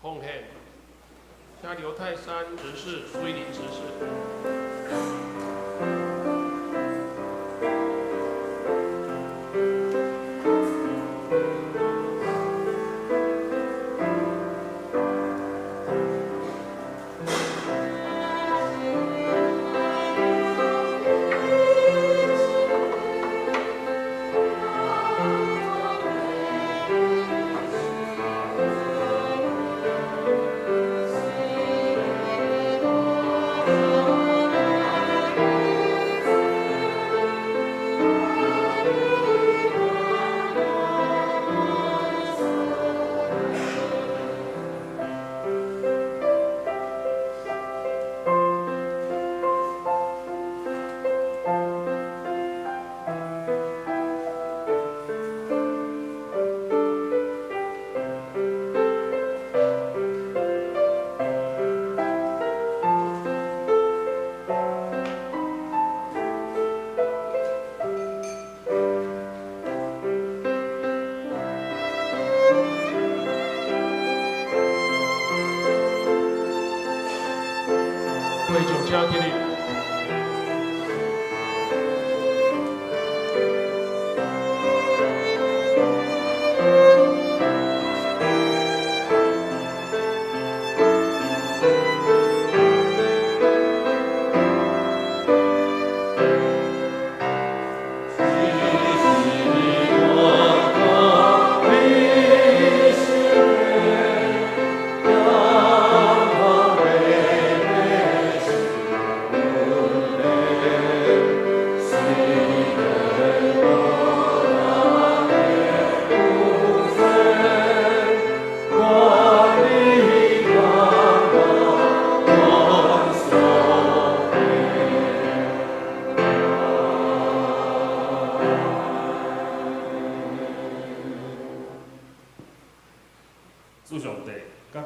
奉献，请刘泰山执事、归林执事。我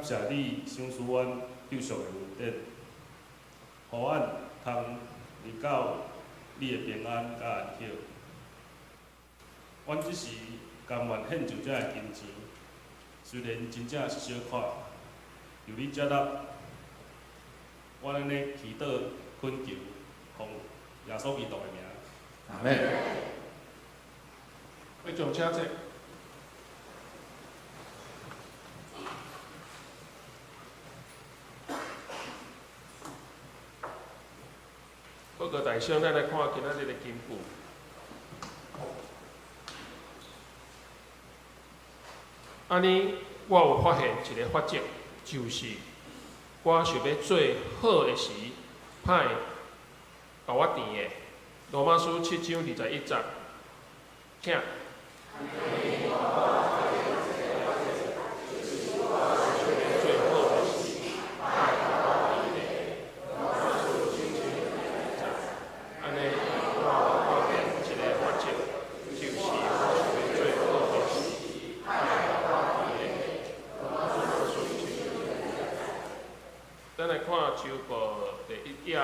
谢你赏赐阮救赎的恩典，互阮通入到你的平安甲安息。阮只是甘愿献上这个金钱，虽然真正是小可，由你接纳。阮安尼祈祷恳求，奉耶稣基督的名。阿妹，会上车者。报告大兄，咱来看今仔日的经句。安尼，我有发现一个法则，就是我想要做好的时，歹甲我甜的。罗马书7章21节，请。咱来看周报第1页，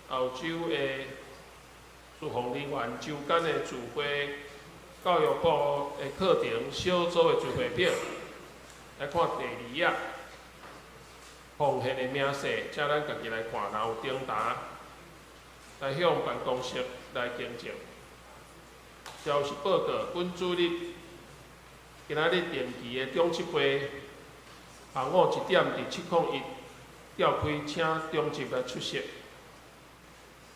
澳洲的驻防人员周间的聚会，教育部的课程小组的聚会表。来看第2页，奉献的名册，请咱家己来看，然后订答，来向办公室来订正。消息报告，本主日今仔日定期的中级会。下午1点伫701召开，请中级来出席。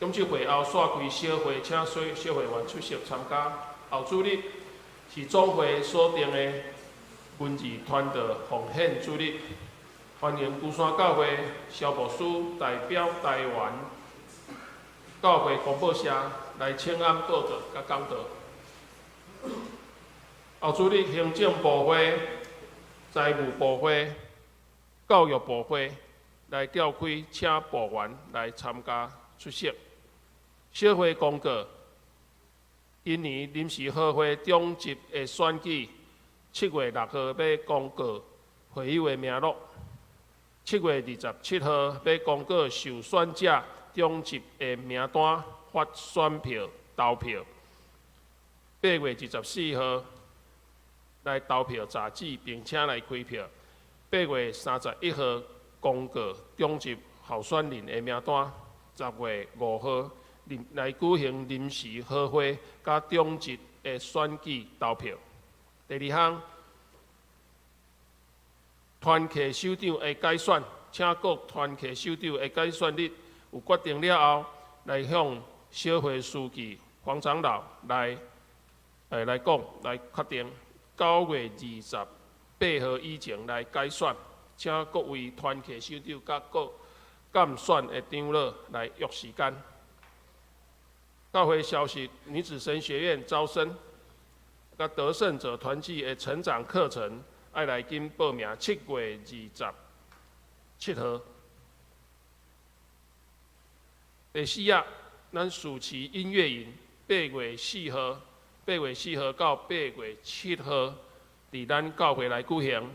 中级会后煞开小会，请所有小会员出席参加。后主日是总会锁定的文字团队奉献主日，欢迎鼓山教会消防署代表台湾教会广播社来请安报告甲讲道。后主日行政部会、财务部会、教育部会来召开，请部员来参加出席。小会公告：今年临时合会中级的选举，7月6号要公告会友的名录；7月27号要公告受选者中级的名单，发选票投票。8月24号来投票查址，并且来开票。8月31号公告中级候选人的名单，10月5号来举行临时合会甲中级的选举投票。第2项，团契首长的改选，请各团契首长的改选日有决定了后，来向小会书记黄长老来讲，来确定9月28号以前来改选，请各位团契首长甲各监选的长老来约时间。教会消息：女子神学院招生，甲得胜者团契的成长课程，爱来紧报名。7月27号。第4页，咱暑期音乐营8月4号到8月7号，伫咱教会来举行。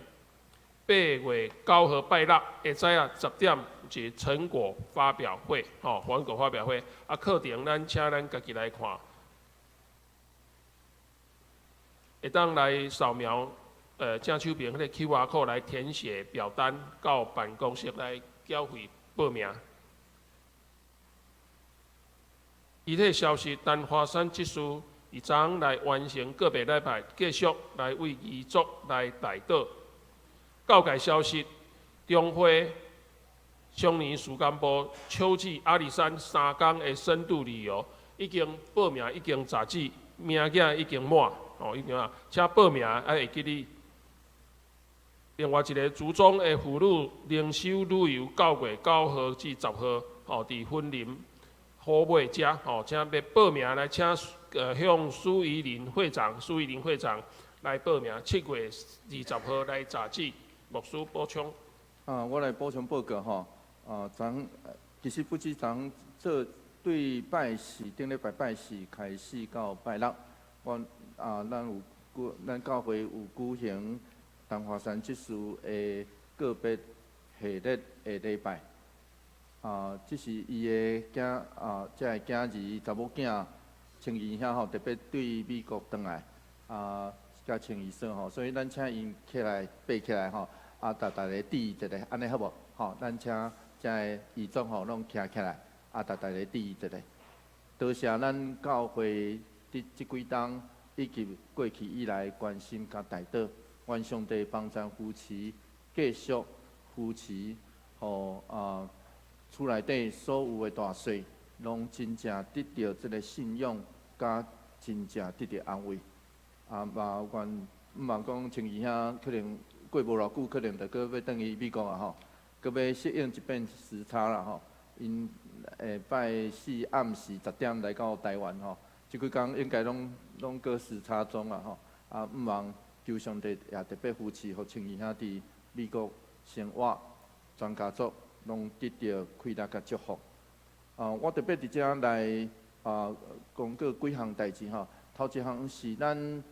8月9号拜六下午10点有一个成果发表会，成果发表会课程咱请咱家己来看，会当来扫描正手边迄个 QR code 来填写表单，到办公室来缴费报名。具体消息，丹华山技术已昨来完成个别礼拜，继续来为遗族来代祷。告解消息，中会乡年事干部秋季阿里山3天的深度旅游，已经报名，已经查址，名额已经满，已经啊，请报名会记你。另外一个竹中的妇女灵修旅游9月9号至10号，伫婚林好买遮，请要报名来请向苏怡林会长来报名，7月20号来查址。牧师补充。我来补充报告其实不止昨这对拜四顶礼拜拜四开始到拜六，咱教会有举行东华山即事的个别系列的礼拜。这是伊的这个囝儿查某囝青姨遐吼，特别对美国转来甲青姨嫂吼，所以咱请因起来爬起来吼，大家致意一下，安尼好无？吼，咱请这个遗囑吼拢徛起来，大家致意一下。多谢咱教会即几冬以及过去以来关心甲带导，愿上帝帮助夫妻继续扶持，互厝内底所有的大细，拢真正得到即个信仰，甲真正得到安慰。嘛愿毋茫讲青姨遐可能过无偌久，可能就搁要转去美国啊吼，搁要适应一变时差啦吼。因拜四暗时10点来到台湾吼，即几工应该拢搁时差中啊吼。毋茫求上帝也特别扶持，互青姨遐伫美国生活，全家族拢得到快乐甲祝福。我特别伫遮来公告几项代志吼。头一项是咱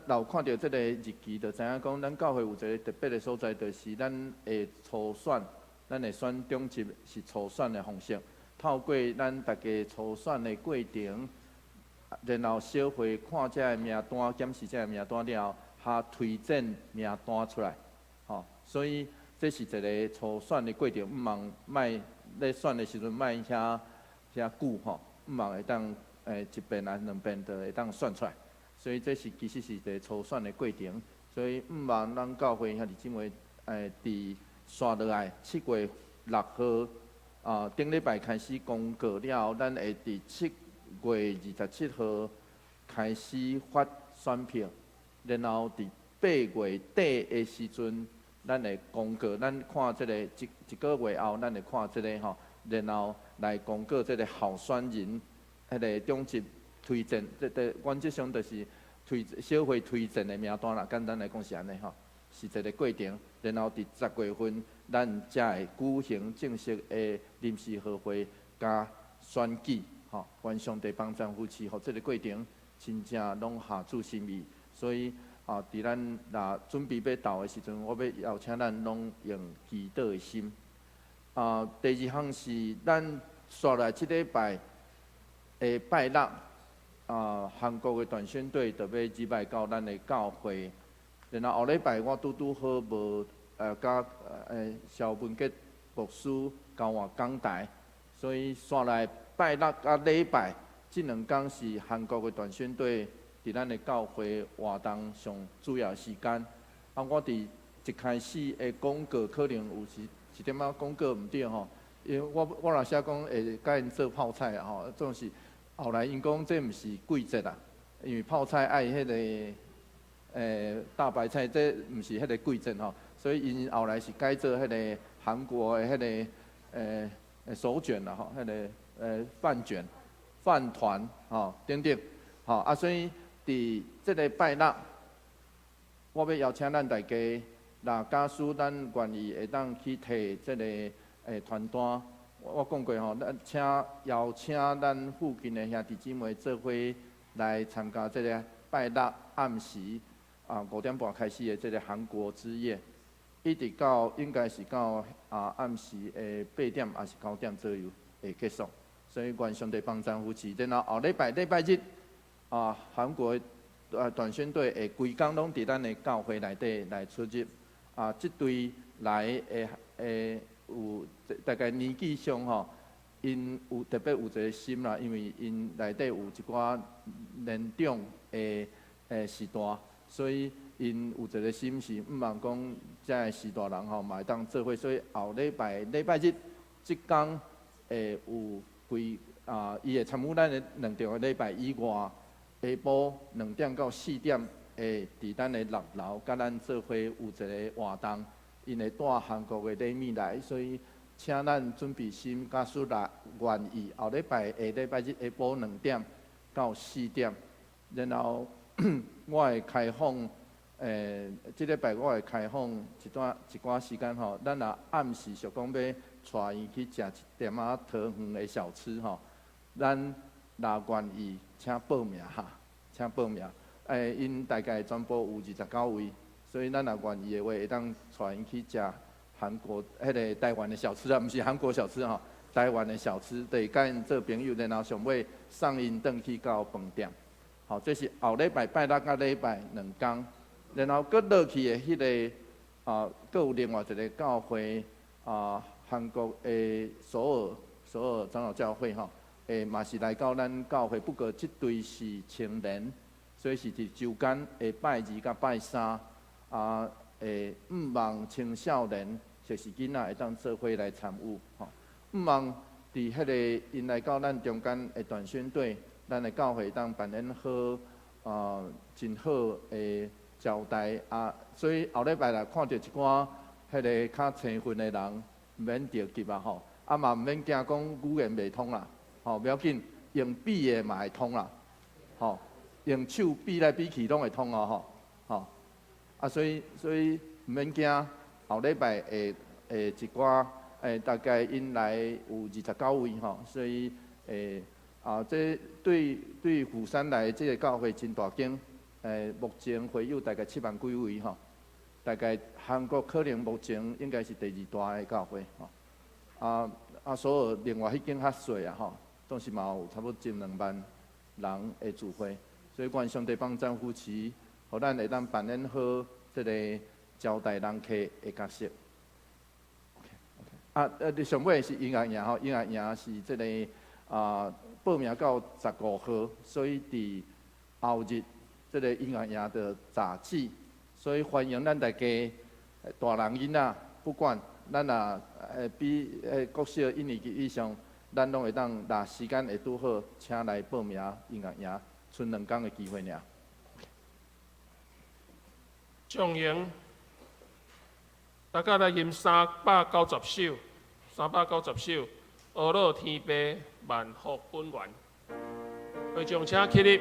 有看到即个日期，就知影讲咱教会有一个特别的所在，就是咱会初选，咱会选中级是初选的方式，透过咱大家初选的过程，然后小会看这个名单，检视这个名单了后，下推荐名单出来，吼，所以这是一个初选的过程，毋茫卖咧选的时阵卖遐久吼，毋茫会当一遍啊两遍就会当选出来。所以这是其实是一个初选的过程，所以毋茫咱教会兄弟姊妹伫刷落来7月6号顶礼拜开始公告了后，咱会伫7月27号开始发选票，然后伫8月底的时阵，咱会公告，咱看这个一个月后，咱会看这个吼，然后来公告这个候选人迄个中级推荐，原则上就是小会推荐的名单啦。简单来讲是安尼吼，是一个过程。然后伫10月份，咱才会举行正式的临时和会加选举吼。愿上帝帮助夫妻，互这个过程真正拢下注心意。所以伫咱若准备要到的时阵，我要邀请咱拢用祈祷的心。第二项是咱刷来即礼拜。拜六，韩国的团宣队就要入来到咱的教会，然后后礼拜我拄好无甲肖文杰牧师交换讲台，所以刷来拜六甲礼拜这2天是韩国的团宣队伫咱的教会活动上主要时间。我伫一开始的广告可能有时一点仔广告毋对吼，因为我若写讲会甲因做泡菜吼，总是。后来因讲这毋是季节啦，因为泡菜爱迄个大白菜，这毋是迄个季节吼，所以因后来是改做迄个韩国的迄个手卷啦吼，迄个饭卷、饭团吼等等，吼所以伫即个拜六，我要邀请咱大家，若假使咱愿意会当去摕即个传单。我讲过吼，咱邀请咱附近的兄弟姊妹做伙来参加这个拜六暗时5点半开始的这个韩国之夜，一直到应该是到暗时的8点还是9点左右会结束。所以愿上帝帮助夫妻。然后后礼拜日韩国团宣队会规工拢伫咱的教会内底来出入。这队来有大概年纪上吼，因有特别有一个心啦，因为因内底有一寡年长的时代，所以因有一个心是毋茫讲遮个时大人吼，嘛会当做伙。所以后礼拜日即天会有伊会参与咱的2场的礼拜以外，下晡2点到4点会伫咱的6楼，甲咱做伙有一个活动。因会带韩国的礼物来，所以请咱准备心，假使若愿意，后礼拜日下晡2点到4点，然后我会开放，即礼拜我会开放一寡时间吼，咱若暗时想讲要带伊去食一点仔桃园的小吃吼，咱若愿意，请报名哈，请报名。因大概全部有29位。所以咱若愿意的话，会当带因去食韩国迄个台湾的小吃啊，毋是韩国小吃吼，台湾的小吃，就是甲因做朋友，然后上尾送因转去到饭店。好，这是后礼拜拜六甲礼拜2天，然后搁落去的迄个搁有另外一个教会韩国的首尔长老教会吼，嘛是来到咱教会，不过即队是青年，所以是伫周间的拜2甲拜3毋望青少年，就是囡仔会当做伙来参与吼，毋望伫迄个因来到咱中间的团宣队，咱的教会当办演好真好的招待所以后礼拜来看到一寡迄个较青训的人，免着急吼，嘛毋免惊讲语言袂通啦，吼不要紧，用笔的嘛会通啦，吼用手比来比去拢会通吼。所以毋免惊，后礼拜一寡大概因来有29位吼，所以这对釜山来这个教会真大间，目前会有大概7万几位吼，大概韩国可能目前应该是第2大的教会吼，所有另外迄间较细吼，总是嘛有差不多1、2万人的聚会，所以愿上帝帮咱扶持。互咱会当扮演好这个招待人客的角色。上尾是音乐营吼，音乐营是这个报名到15号，所以伫后日这个音乐营的早起，所以欢迎咱大家大人囡仔，不管咱比国小1年级以上，咱拢会当若时间会拄好，请来报名音乐营，剩2天的机会尔。众营，大家来吟390首，390首，阿罗天父万福本源，会众请起立。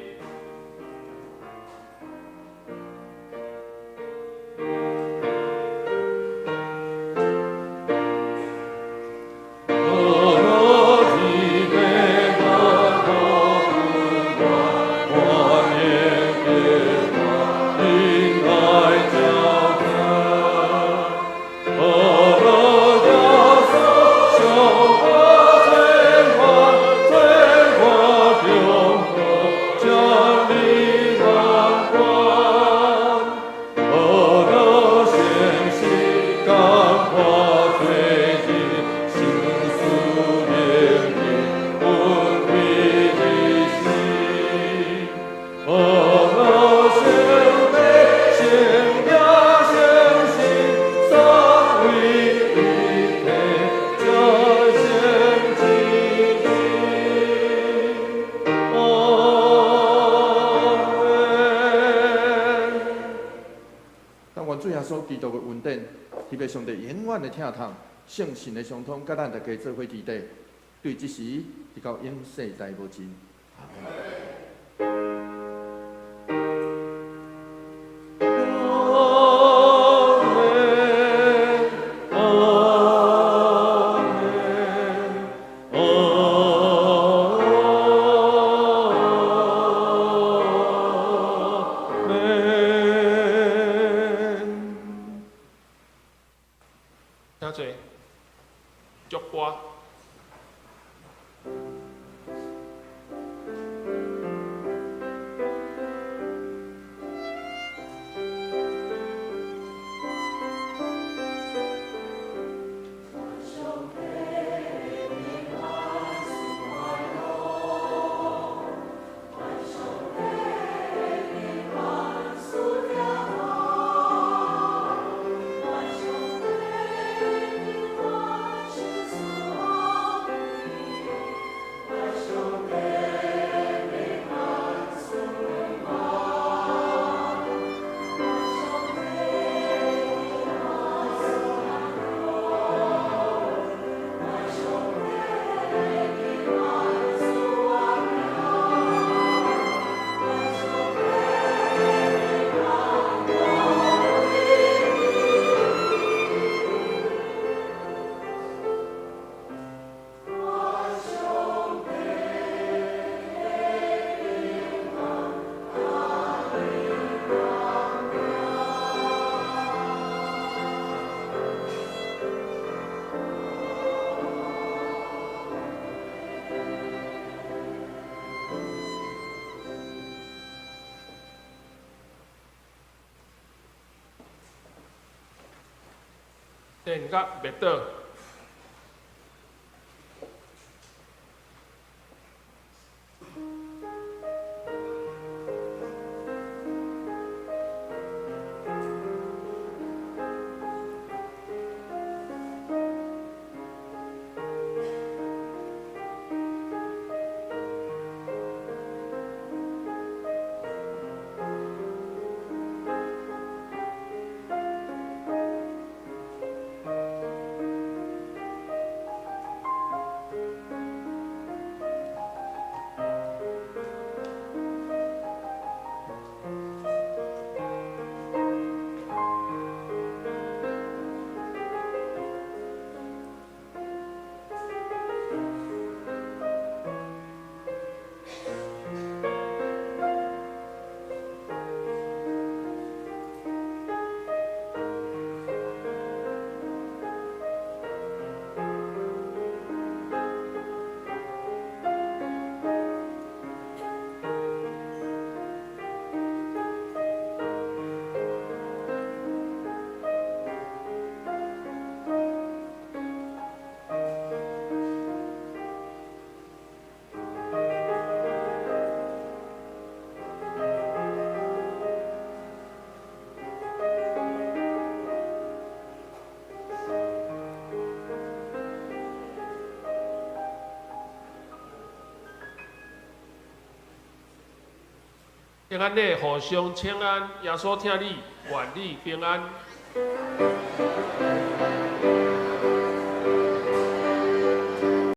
基督的恩典，特别上帝永远的疼痛，圣神的相通，甲咱大家做伙伫地，对即时直到永世代无尽。电甲灭倒。平安日互相请安，耶稣听你，愿你平安。